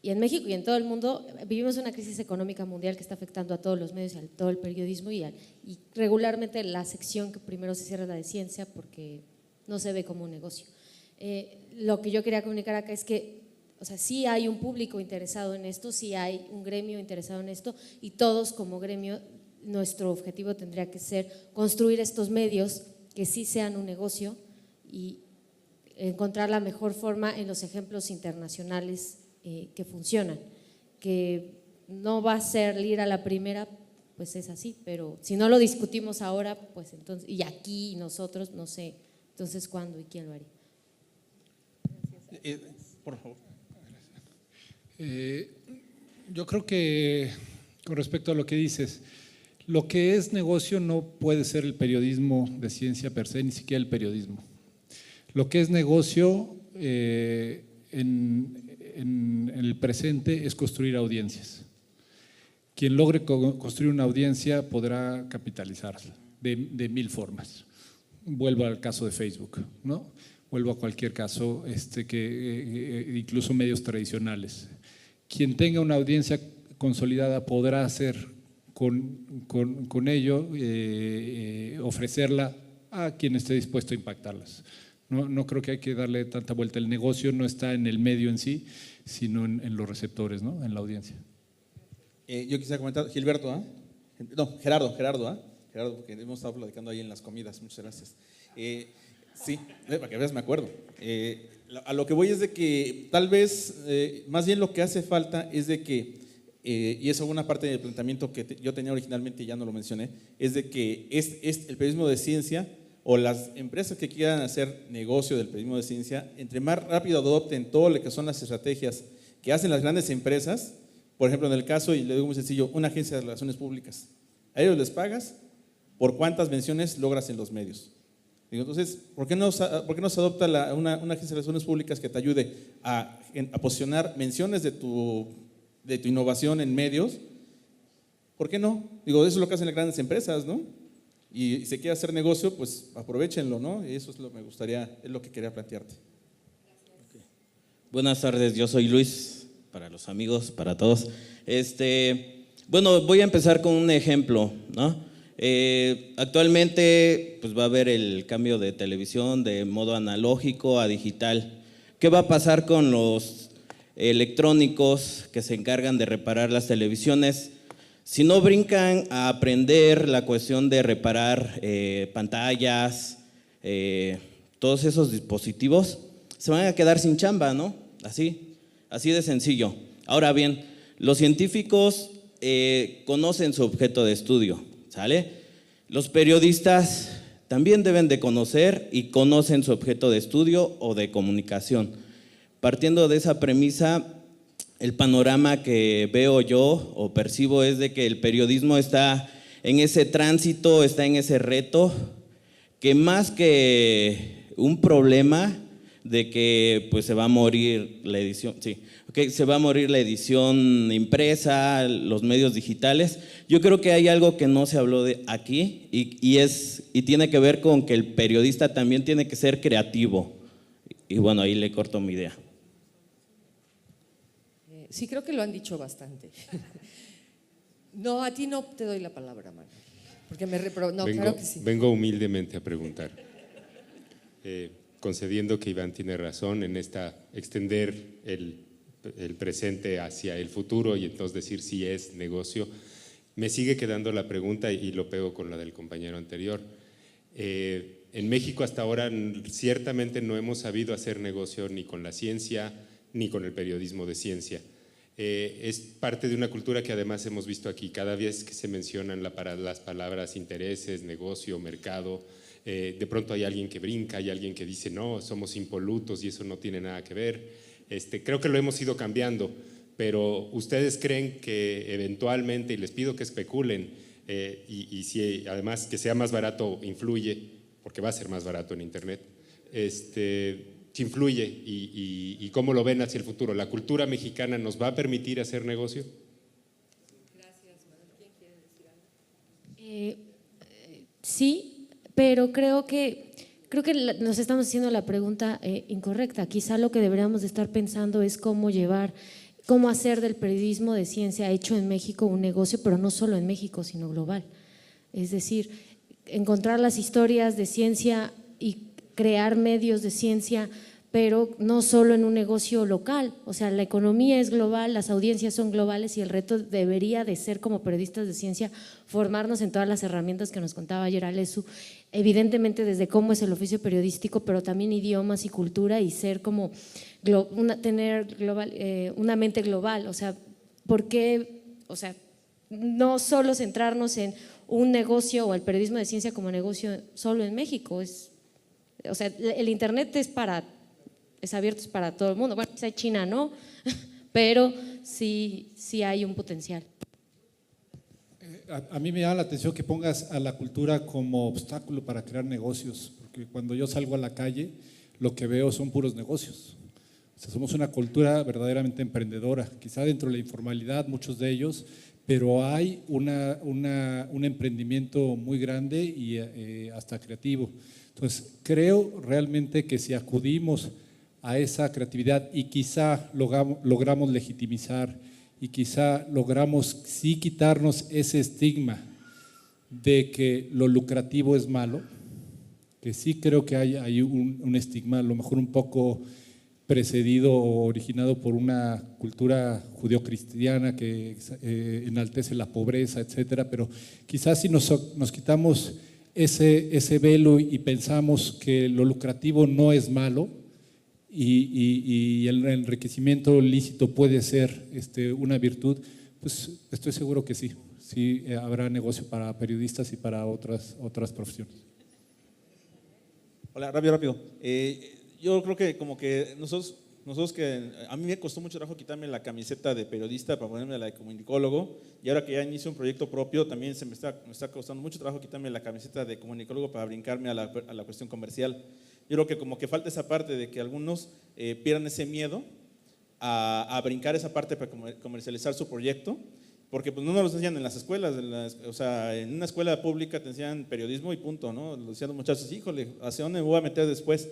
y en todo el mundo, vivimos una crisis económica mundial que está afectando a todos los medios y a todo el periodismo, y regularmente la sección que primero se cierra es la de ciencia, porque no se ve como un negocio. Lo que yo quería comunicar acá es que, o sea, sí hay un público interesado en esto, sí hay un gremio interesado en esto, y todos como gremio, nuestro objetivo tendría que ser construir estos medios que sí sean un negocio y encontrar la mejor forma en los ejemplos internacionales que funcionan, que no va a ser ir a la primera, pues es así, pero si no lo discutimos ahora, pues entonces, y aquí y nosotros, no sé, entonces ¿cuándo y quién lo haría? Por favor. Yo creo que con respecto a lo que dices, lo que es negocio no puede ser el periodismo de ciencia per se, ni siquiera el periodismo. Lo que es negocio en el presente es construir audiencias. Quien logre construir una audiencia podrá capitalizarla de mil formas. Vuelvo al caso de Facebook, ¿no? Vuelvo a cualquier caso, incluso medios tradicionales. Quien tenga una audiencia consolidada podrá hacer con ello, ofrecerla a quien esté dispuesto a impactarlas. No creo que hay que darle tanta vuelta. El negocio no está en el medio en sí, sino en los receptores, ¿no? En la audiencia. Yo quisiera comentar, Gilberto, ¿ah? No, Gerardo, Gerardo, porque hemos estado platicando ahí en las comidas. Muchas gracias. Sí, para que veas, me acuerdo. A lo que voy es de que tal vez, más bien lo que hace falta es de que, y eso es una parte del planteamiento que yo tenía originalmente y ya no lo mencioné, es de que el periodismo de ciencia o las empresas que quieran hacer negocio del periodismo de ciencia, entre más rápido adopten todo lo que son las estrategias que hacen las grandes empresas, por ejemplo en el caso, y le digo muy sencillo, una agencia de relaciones públicas, a ellos les pagas por cuántas menciones logras en los medios. Digo, entonces, ¿por qué no se adopta una agencia de relaciones públicas que te ayude a posicionar menciones de de tu innovación en medios, ¿por qué no? Digo, eso es lo que hacen las grandes empresas, ¿no? Y si se quiere hacer negocio, pues aprovechenlo, ¿no? Y eso es lo que me gustaría, es lo que quería plantearte. Okay. Buenas tardes, yo soy Luis, para los amigos, para todos. Bueno, voy a empezar con un ejemplo, ¿no? Actualmente pues va a haber el cambio de televisión de modo analógico a digital. ¿Qué va a pasar con los electrónicos que se encargan de reparar las televisiones? Si no brincan a aprender la cuestión de reparar pantallas, todos esos dispositivos, se van a quedar sin chamba, ¿no? Así de sencillo. Ahora bien, los científicos conocen su objeto de estudio, ¿sale? Los periodistas también deben de conocer y conocen su objeto de estudio o de comunicación. Partiendo de esa premisa, el panorama que veo yo o percibo es de que el periodismo está en ese tránsito, está en ese reto, que más que un problema de que pues se va a morir la edición, se va a morir la edición impresa, los medios digitales. Yo creo que hay algo que no se habló de aquí y tiene que ver con que el periodista también tiene que ser creativo. Y bueno, ahí le corto mi idea. Sí, creo que lo han dicho bastante. No, a ti no te doy la palabra, Manuel, porque no, claro que sí. Vengo humildemente a preguntar, concediendo que Iván tiene razón en extender el presente hacia el futuro y entonces decir si es negocio. Me sigue quedando la pregunta y lo pego con la del compañero anterior. En México hasta ahora ciertamente no hemos sabido hacer negocio ni con la ciencia ni con el periodismo de ciencia. Es parte de una cultura que además hemos visto aquí. Cada vez que se mencionan las palabras intereses, negocio, mercado, de pronto hay alguien que brinca, hay alguien que dice no, somos impolutos y eso no tiene nada que ver. Creo que lo hemos ido cambiando, pero ¿ustedes creen que eventualmente, y les pido que especulen, y si además que sea más barato influye, porque va a ser más barato en internet, si influye y cómo lo ven hacia el futuro? ¿La cultura mexicana nos va a permitir hacer negocio? Gracias, Manuel. ¿Quién quiere decir algo? Sí, pero creo que nos estamos haciendo la pregunta incorrecta. Quizá lo que deberíamos de estar pensando es cómo hacer del periodismo de ciencia hecho en México un negocio, pero no solo en México, sino global. Es decir, encontrar las historias de ciencia y crear medios de ciencia, pero no solo en un negocio local. O sea, la economía es global, las audiencias son globales y el reto debería de ser, como periodistas de ciencia, formarnos en todas las herramientas que nos contaba ayer Alesu, evidentemente desde cómo es el oficio periodístico, pero también idiomas y cultura, y ser como tener una mente global. O sea, ¿por qué? O sea, no solo centrarnos en un negocio o el periodismo de ciencia como negocio solo en México. O sea, el internet es abierto para todo el mundo. Bueno, quizá China no, pero sí hay un potencial. A mí me llama la atención que pongas a la cultura como obstáculo para crear negocios, porque cuando yo salgo a la calle, lo que veo son puros negocios. O sea, somos una cultura verdaderamente emprendedora, quizá dentro de la informalidad, muchos de ellos, pero hay un emprendimiento muy grande y hasta creativo. Entonces, creo realmente que si acudimos a esa creatividad y quizá logramos legitimizar y quizá logramos sí quitarnos ese estigma de que lo lucrativo es malo, que sí creo que hay un estigma, a lo mejor un poco precedido o originado por una cultura judeocristiana que enaltece la pobreza, etcétera, pero quizás si nos quitamos ese velo y pensamos que lo lucrativo no es malo y el enriquecimiento lícito puede ser una virtud, pues estoy seguro que sí habrá negocio para periodistas y para otras profesiones. Hola, rápido. Yo creo que como que nosotros que a mí me costó mucho trabajo quitarme la camiseta de periodista para ponerme la de comunicólogo, y ahora que ya inicio un proyecto propio también me está costando mucho trabajo quitarme la camiseta de comunicólogo para brincarme a la cuestión comercial. Yo creo que como que falta esa parte de que algunos pierdan ese miedo a brincar esa parte para comercializar su proyecto, porque pues no nos lo enseñan en las escuelas, o sea, en una escuela pública te enseñan periodismo y punto, ¿no? Lo decían los muchachos, híjole, ¿hacia dónde me voy a meter después?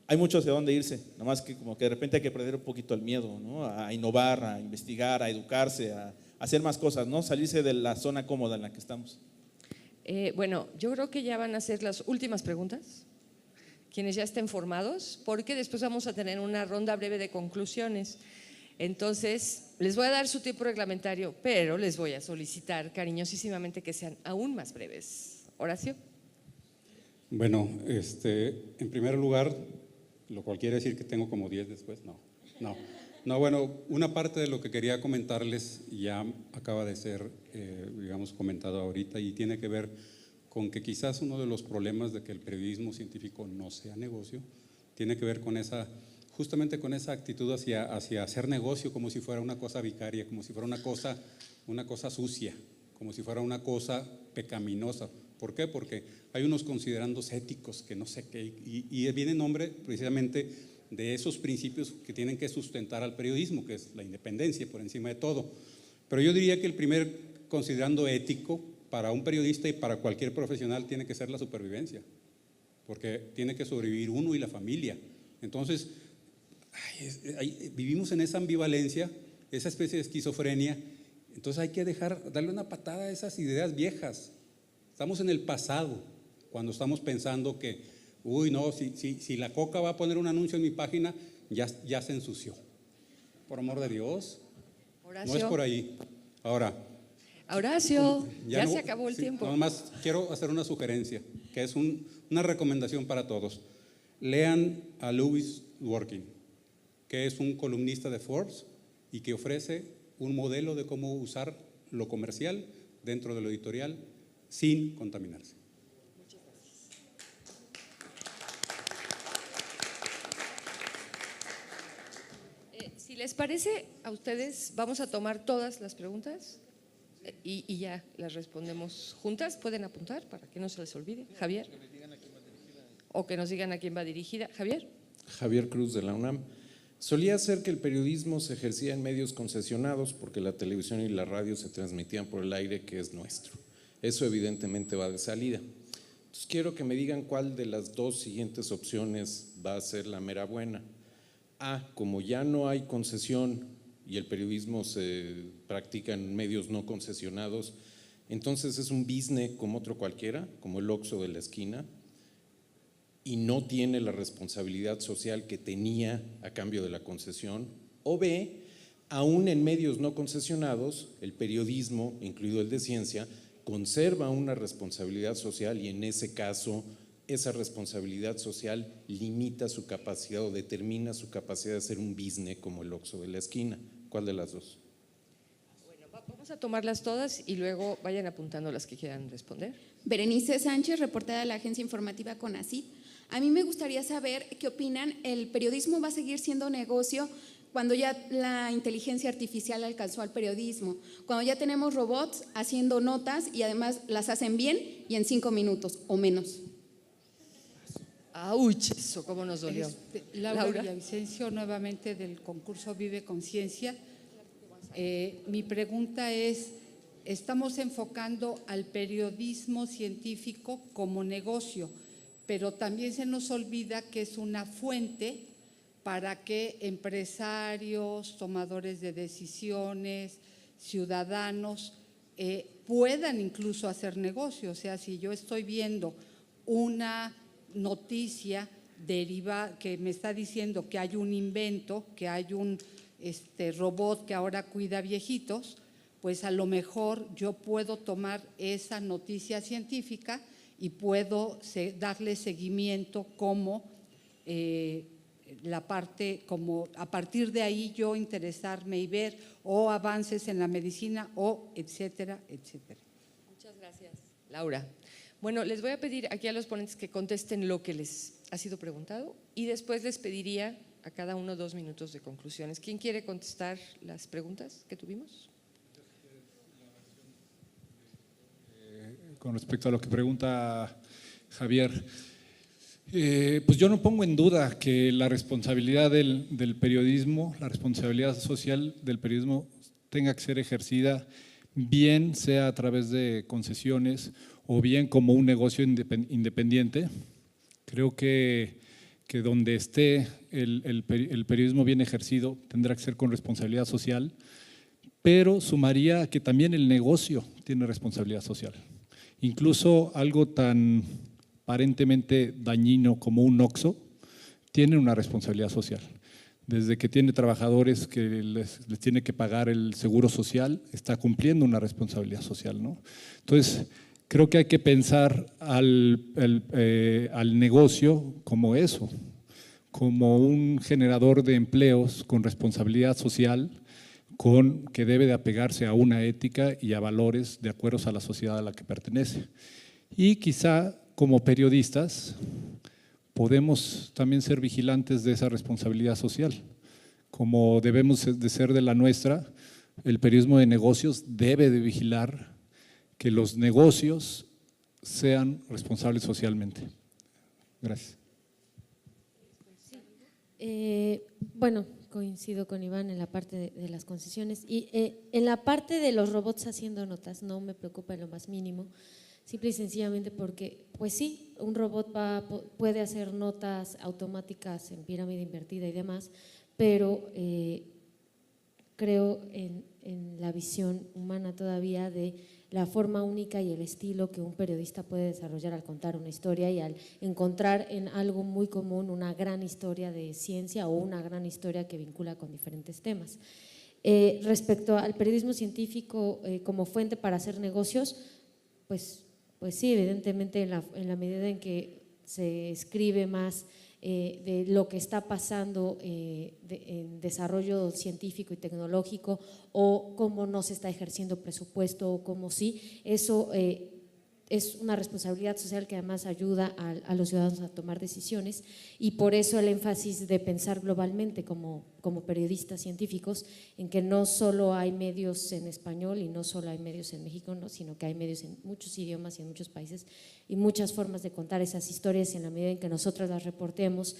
Hay mucho hacia dónde irse, nada más que como que de repente hay que perder un poquito el miedo, ¿no? A innovar, a investigar, a educarse, a hacer más cosas, ¿no? Salirse de la zona cómoda en la que estamos. Bueno, yo creo que ya van a ser las últimas preguntas, quienes ya estén formados, porque después vamos a tener una ronda breve de conclusiones. Entonces, les voy a dar su tiempo reglamentario, pero les voy a solicitar cariñosísimamente que sean aún más breves. Horacio. Bueno, en primer lugar, lo cual quiere decir que tengo como 10 después, no, bueno, una parte de lo que quería comentarles ya acaba de ser, digamos, comentado ahorita y tiene que ver con que quizás uno de los problemas de que el periodismo científico no sea negocio, tiene que ver con justamente con esa actitud hacia hacer negocio como si fuera una cosa vicaria, como si fuera una cosa sucia, como si fuera una cosa pecaminosa. ¿Por qué? Porque hay unos considerandos éticos que no sé qué, y viene en nombre precisamente de esos principios que tienen que sustentar al periodismo, que es la independencia por encima de todo. Pero yo diría que el primer considerando ético para un periodista y para cualquier profesional tiene que ser la supervivencia, porque tiene que sobrevivir uno y la familia. Entonces, vivimos en esa ambivalencia, esa especie de esquizofrenia. Entonces hay que darle una patada a esas ideas viejas. Estamos en el pasado cuando estamos pensando que, uy, no, si la Coca va a poner un anuncio en mi página, ya se ensució. Por amor de Dios, Horacio. no es por ahí. Ahora, Horacio, ya se acabó el tiempo. Nada más quiero hacer una sugerencia, que es una recomendación para todos. Lean a Louis Dworkin, que es un columnista de Forbes y que ofrece un modelo de cómo usar lo comercial dentro de lo editorial sin contaminarse. Muchas gracias. Si les parece a ustedes, vamos a tomar todas las preguntas y ya las respondemos juntas. ¿Pueden apuntar para que no se les olvide? Javier. O que nos digan a quién va dirigida. Javier. Javier Cruz, de la UNAM. Solía ser que el periodismo se ejercía en medios concesionados porque la televisión y la radio se transmitían por el aire, que es nuestro. Eso evidentemente va de salida. Entonces quiero que me digan cuál de las dos siguientes opciones va a ser la mera buena. A, como ya no hay concesión y el periodismo se practica en medios no concesionados, entonces es un business como otro cualquiera, como el Oxxo de la esquina, y no tiene la responsabilidad social que tenía a cambio de la concesión. O B, aún en medios no concesionados, el periodismo, incluido el de ciencia, conserva una responsabilidad social y en ese caso esa responsabilidad social limita su capacidad o determina su capacidad de ser un business como el Oxxo de la esquina. ¿Cuál de las dos? Bueno, vamos a tomarlas todas y luego vayan apuntando las que quieran responder. Berenice Sánchez, reportera de la agencia informativa CONACYT. A mí me gustaría saber qué opinan. ¿El periodismo va a seguir siendo negocio cuando ya la inteligencia artificial alcanzó al periodismo? Cuando ya tenemos robots haciendo notas y además las hacen bien y en 5 minutos o menos. ¡Auch! Eso, ¿cómo nos dolió? Laura Villavicencio, nuevamente del concurso Vive Conciencia. Mi pregunta es, estamos enfocando al periodismo científico como negocio, pero también se nos olvida que es una fuente para que empresarios, tomadores de decisiones, ciudadanos puedan incluso hacer negocio. O sea, si yo estoy viendo una noticia que me está diciendo que hay un invento, que hay un robot que ahora cuida viejitos, pues a lo mejor yo puedo tomar esa noticia científica y puedo darle seguimiento como la parte, como a partir de ahí yo interesarme y ver o avances en la medicina o etcétera, etcétera. Muchas gracias, Laura. Bueno, les voy a pedir aquí a los ponentes que contesten lo que les ha sido preguntado y después les pediría a cada uno 2 minutos de conclusiones. ¿Quién quiere contestar las preguntas que tuvimos? Con respecto a lo que pregunta Javier, Pues yo no pongo en duda que la responsabilidad del periodismo, la responsabilidad social del periodismo tenga que ser ejercida, bien sea a través de concesiones o bien como un negocio independiente. Creo que donde esté el periodismo bien ejercido tendrá que ser con responsabilidad social, pero sumaría que también el negocio tiene responsabilidad social. Incluso algo tan aparentemente dañino como un OXXO tiene una responsabilidad social. Desde que tiene trabajadores que les tiene que pagar el seguro social, está cumpliendo una responsabilidad social, ¿no? Entonces, creo que hay que pensar al negocio como eso, como un generador de empleos con responsabilidad social, que debe de apegarse a una ética y a valores de acuerdo a la sociedad a la que pertenece. Y quizá como periodistas podemos también ser vigilantes de esa responsabilidad social. Como debemos de ser de la nuestra, el periodismo de negocios debe de vigilar que los negocios sean responsables socialmente. Gracias. Bueno, coincido con Iván en la parte de las concesiones y en la parte de los robots haciendo notas no me preocupa en lo más mínimo, simple y sencillamente porque, pues sí, un robot puede hacer notas automáticas en pirámide invertida y demás, pero creo en la visión humana todavía de la forma única y el estilo que un periodista puede desarrollar al contar una historia y al encontrar en algo muy común una gran historia de ciencia o una gran historia que vincula con diferentes temas. Respecto al periodismo científico como fuente para hacer negocios, pues sí, evidentemente en la medida en que se escribe más de lo que está pasando en desarrollo científico y tecnológico o cómo no se está ejerciendo presupuesto o cómo sí, eso es una responsabilidad social que además ayuda a los ciudadanos a tomar decisiones y por eso el énfasis de pensar globalmente como periodistas científicos en que no solo hay medios en español y no solo hay medios en México, ¿no? Sino que hay medios en muchos idiomas y en muchos países y muchas formas de contar esas historias y en la medida en que nosotros las reportemos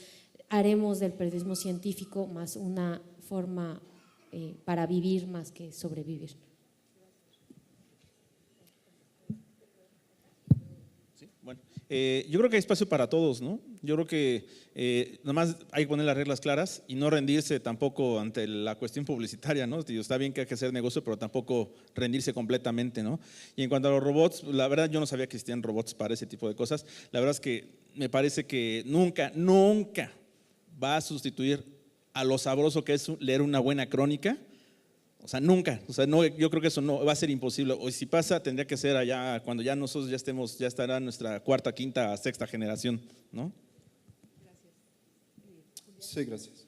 haremos del periodismo científico más una forma para vivir más que sobrevivir. Yo creo que hay espacio para todos, ¿no? Yo creo que nada más hay que poner las reglas claras y no rendirse tampoco ante la cuestión publicitaria, ¿no? Está bien que hay que hacer negocio, pero tampoco rendirse completamente, ¿no? Y en cuanto a los robots, la verdad yo no sabía que existían robots para ese tipo de cosas. La verdad es que me parece que nunca va a sustituir a lo sabroso que es leer una buena crónica. O sea, nunca, no, yo creo que eso no va a ser imposible. O si pasa, tendría que ser allá cuando ya nosotros ya estará nuestra cuarta, quinta, sexta generación, ¿no? Sí, gracias.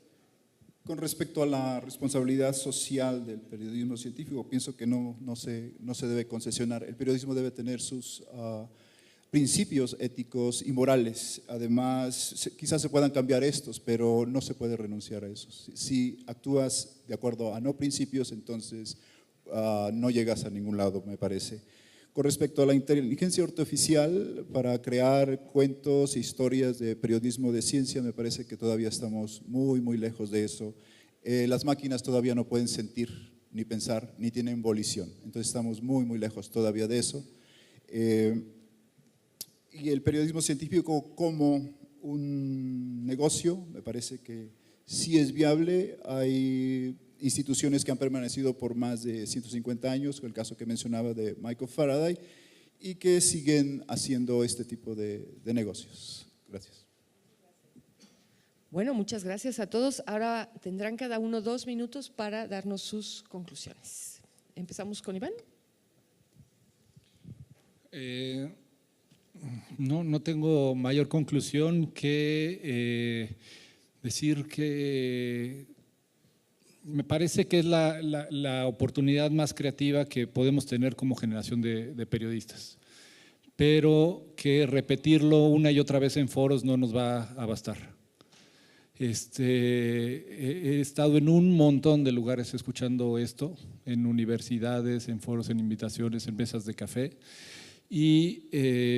Con respecto a la responsabilidad social del periodismo científico, pienso que no se debe concesionar. El periodismo debe tener sus principios éticos y morales. Además, quizás se puedan cambiar estos, pero no se puede renunciar a esos. Si actúas de acuerdo a no principios, entonces no llegas a ningún lado, me parece. Con respecto a la inteligencia artificial, para crear cuentos e historias de periodismo de ciencia, me parece que todavía estamos muy lejos de eso. Las máquinas todavía no pueden sentir, ni pensar, ni tienen volición. Entonces estamos muy lejos todavía de eso. Y el periodismo científico como un negocio, me parece que sí es viable. Hay instituciones que han permanecido por más de 150 años, el caso que mencionaba de Michael Faraday, y que siguen haciendo este tipo de negocios. Gracias. Bueno, muchas gracias a todos. Ahora tendrán cada uno 2 minutos para darnos sus conclusiones. Empezamos con Iván. No tengo mayor conclusión que decir que me parece que es la oportunidad más creativa que podemos tener como generación de periodistas, pero que repetirlo una y otra vez en foros no nos va a bastar. He estado en un montón de lugares escuchando esto, en universidades, en foros, en invitaciones, en mesas de café, y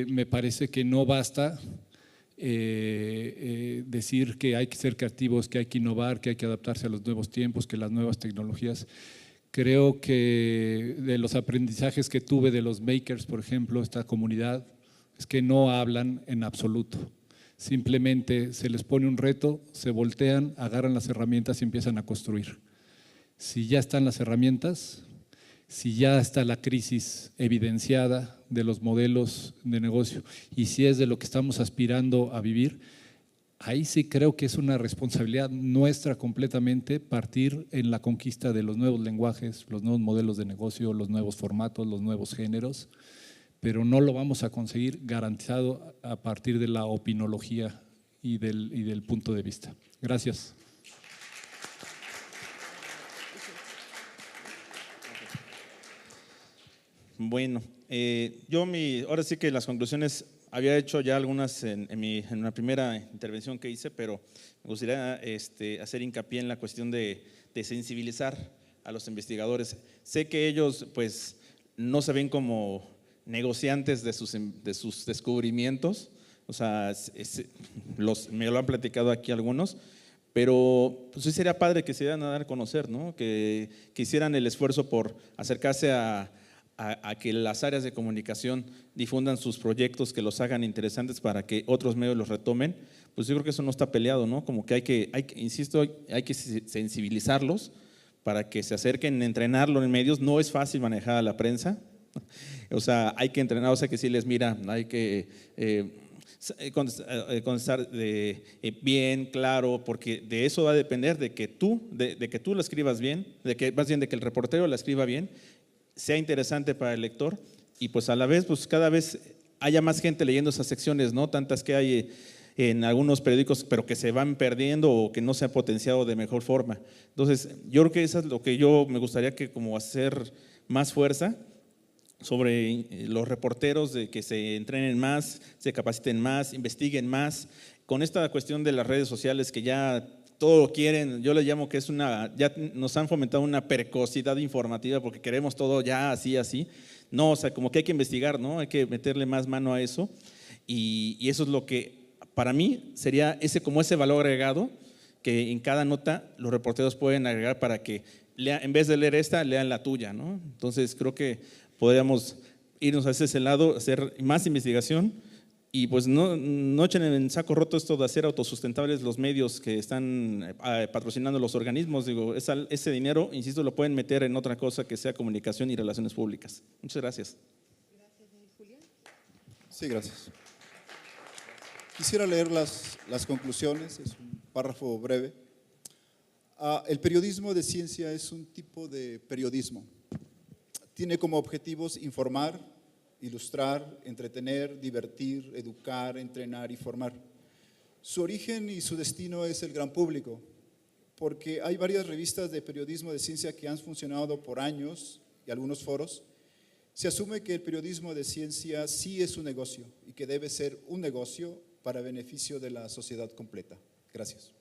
me parece que no basta decir que hay que ser creativos, que hay que innovar, que hay que adaptarse a los nuevos tiempos, que las nuevas tecnologías. Creo que de los aprendizajes que tuve de los makers, por ejemplo, esta comunidad, es que no hablan en absoluto. Simplemente se les pone un reto, se voltean, agarran las herramientas y empiezan a construir. Si ya están las herramientas, si ya está la crisis evidenciada de los modelos de negocio y si es de lo que estamos aspirando a vivir, ahí sí creo que es una responsabilidad nuestra completamente partir en la conquista de los nuevos lenguajes, los nuevos modelos de negocio, los nuevos formatos, los nuevos géneros, pero no lo vamos a conseguir garantizado a partir de la opinología y del punto de vista. Gracias. Bueno, ahora sí que las conclusiones había hecho ya algunas en una primera intervención que hice, pero me gustaría hacer hincapié en la cuestión de sensibilizar a los investigadores. Sé que ellos pues no se ven como negociantes de sus descubrimientos, o sea, me lo han platicado aquí algunos, pero pues sí sería padre que se dieran a dar a conocer, ¿no? Que hicieran el esfuerzo por acercarse a que las áreas de comunicación difundan sus proyectos, que los hagan interesantes para que otros medios los retomen. Pues yo creo que eso no está peleado, ¿no? Como que hay que sensibilizarlos para que se acerquen, entrenarlo en medios. No es fácil manejar a la prensa, o sea, hay que entrenar, o sea, que sí les mira, hay que contestar bien, claro, porque de eso va a depender de que tú lo escribas bien, de que el reportero la escriba bien, sea interesante para el lector y pues a la vez pues cada vez haya más gente leyendo esas secciones, ¿no? Tantas que hay en algunos periódicos, pero que se van perdiendo o que no se ha potenciado de mejor forma. Entonces, yo creo que eso es lo que yo me gustaría que como hacer más fuerza sobre los reporteros, de que se entrenen más, se capaciten más, investiguen más. Con esta cuestión de las redes sociales que ya todo lo quieren, yo le llamo que ya nos han fomentado una precocidad informativa porque queremos todo ya así. No, o sea, como que hay que investigar, ¿no? Hay que meterle más mano a eso y eso es lo que para mí sería ese valor agregado que en cada nota los reporteros pueden agregar para que en vez de leer esta, lean la tuya, ¿no? Entonces creo que podríamos irnos hacia ese lado, hacer más investigación. Y pues no echen en saco roto esto de hacer autosustentables los medios que están patrocinando los organismos. Digo, ese dinero, insisto, lo pueden meter en otra cosa que sea comunicación y relaciones públicas. Muchas gracias. Sí, gracias. Quisiera leer las conclusiones, es un párrafo breve. El periodismo de ciencia es un tipo de periodismo. Tiene como objetivos informar, ilustrar, entretener, divertir, educar, entrenar y formar. Su origen y su destino es el gran público, porque hay varias revistas de periodismo de ciencia que han funcionado por años y algunos foros. Se asume que el periodismo de ciencia sí es un negocio y que debe ser un negocio para beneficio de la sociedad completa. Gracias.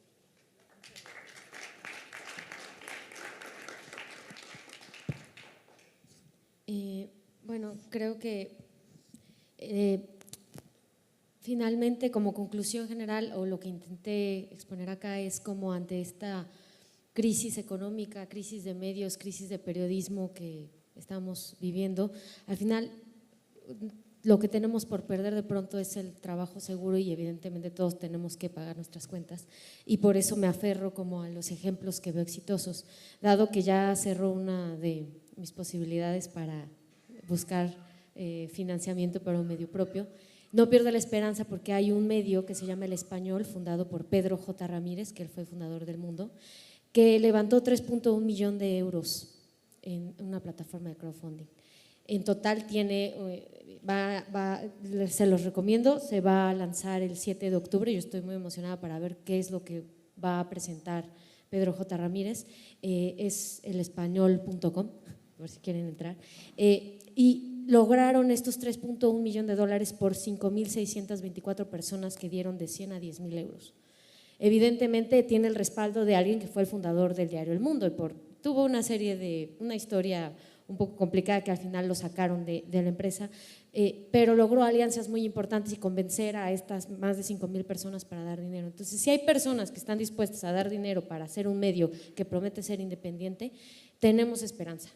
Bueno, creo que finalmente como conclusión general o lo que intenté exponer acá es como ante esta crisis económica, crisis de medios, crisis de periodismo que estamos viviendo, al final lo que tenemos por perder de pronto es el trabajo seguro y evidentemente todos tenemos que pagar nuestras cuentas y por eso me aferro como a los ejemplos que veo exitosos, dado que ya cerró una de mis posibilidades para buscar financiamiento para un medio propio. No pierdo la esperanza porque hay un medio que se llama El Español, fundado por Pedro J. Ramírez, que él fue fundador del Mundo, que levantó 3.1 millón de euros en una plataforma de crowdfunding. En total se los recomiendo, se va a lanzar el 7 de octubre, yo estoy muy emocionada para ver qué es lo que va a presentar Pedro J. Ramírez, es elespañol.com, por si quieren entrar, y lograron estos 3.1 millón de dólares por 5.624 personas que dieron de 100 a 10.000 euros. Evidentemente tiene el respaldo de alguien que fue el fundador del diario El Mundo y tuvo una historia un poco complicada que al final lo sacaron de la empresa, pero logró alianzas muy importantes y convencer a estas más de 5,000 personas para dar dinero. Entonces, si hay personas que están dispuestas a dar dinero para hacer un medio que promete ser independiente, tenemos esperanza.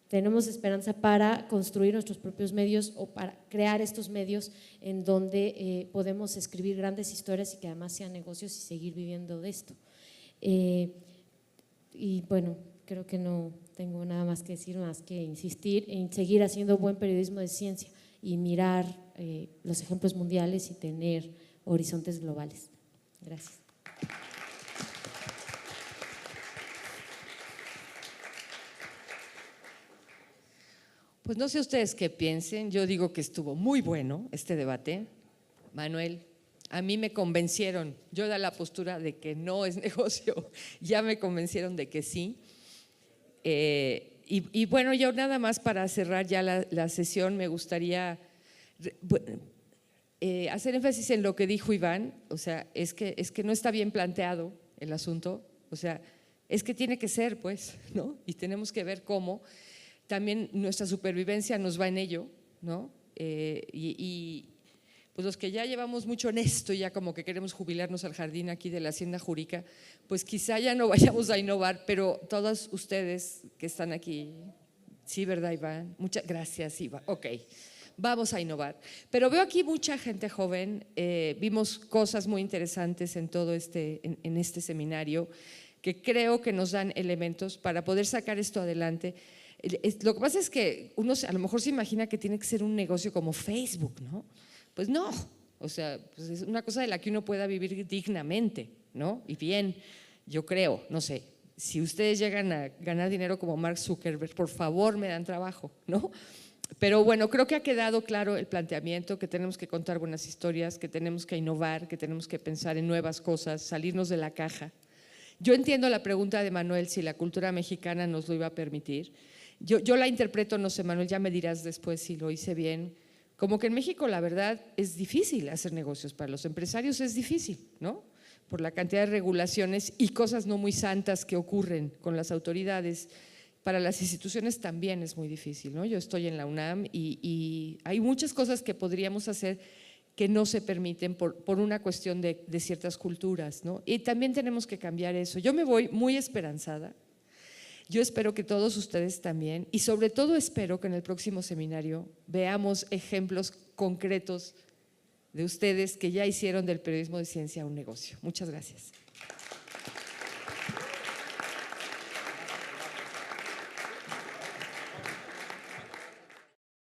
Tenemos esperanza para construir nuestros propios medios o para crear estos medios en donde podemos escribir grandes historias y que además sean negocios y seguir viviendo de esto. Y bueno, creo que no tengo nada más que decir, más que insistir en seguir haciendo buen periodismo de ciencia y mirar los ejemplos mundiales y tener horizontes globales. Gracias. Pues no sé ustedes qué piensen, yo digo que estuvo muy bueno este debate. Manuel, a mí me convencieron, yo da la postura de que no es negocio, ya me convencieron de que sí. Y bueno, yo nada más para cerrar ya la sesión me gustaría hacer énfasis en lo que dijo Iván, o sea, es que no está bien planteado el asunto, o sea, es que tiene que ser, pues, ¿no? Y tenemos que ver cómo. También nuestra supervivencia nos va en ello, ¿no? Y pues los que ya llevamos mucho en esto, ya como que queremos jubilarnos al jardín aquí de la Hacienda Juríca, pues quizá ya no vayamos a innovar, pero todos ustedes que están aquí, sí, ¿verdad, Iván? Muchas gracias, Iván. Ok, vamos a innovar. Pero veo aquí mucha gente joven, vimos cosas muy interesantes en todo en este seminario que creo que nos dan elementos para poder sacar esto adelante. Lo que pasa es que uno a lo mejor se imagina que tiene que ser un negocio como Facebook, ¿no? Pues no, o sea, pues es una cosa de la que uno pueda vivir dignamente, ¿no? Y bien, yo creo, no sé, si ustedes llegan a ganar dinero como Mark Zuckerberg, por favor me dan trabajo, ¿no? Pero bueno, creo que ha quedado claro el planteamiento, que tenemos que contar buenas historias, que tenemos que innovar, que tenemos que pensar en nuevas cosas, salirnos de la caja. Yo entiendo la pregunta de Manuel si la cultura mexicana nos lo iba a permitir. Yo la interpreto, no sé, Manuel, ya me dirás después si lo hice bien, como que en México la verdad es difícil hacer negocios, para los empresarios es difícil, ¿no? Por la cantidad de regulaciones y cosas no muy santas que ocurren con las autoridades. Para las instituciones también es muy difícil, ¿no? Yo estoy en la UNAM y hay muchas cosas que podríamos hacer que no se permiten por una cuestión de ciertas culturas, ¿no? Y también tenemos que cambiar eso. Yo me voy muy esperanzada. Yo espero que todos ustedes también, y sobre todo espero que en el próximo seminario veamos ejemplos concretos de ustedes que ya hicieron del periodismo de ciencia un negocio. Muchas gracias.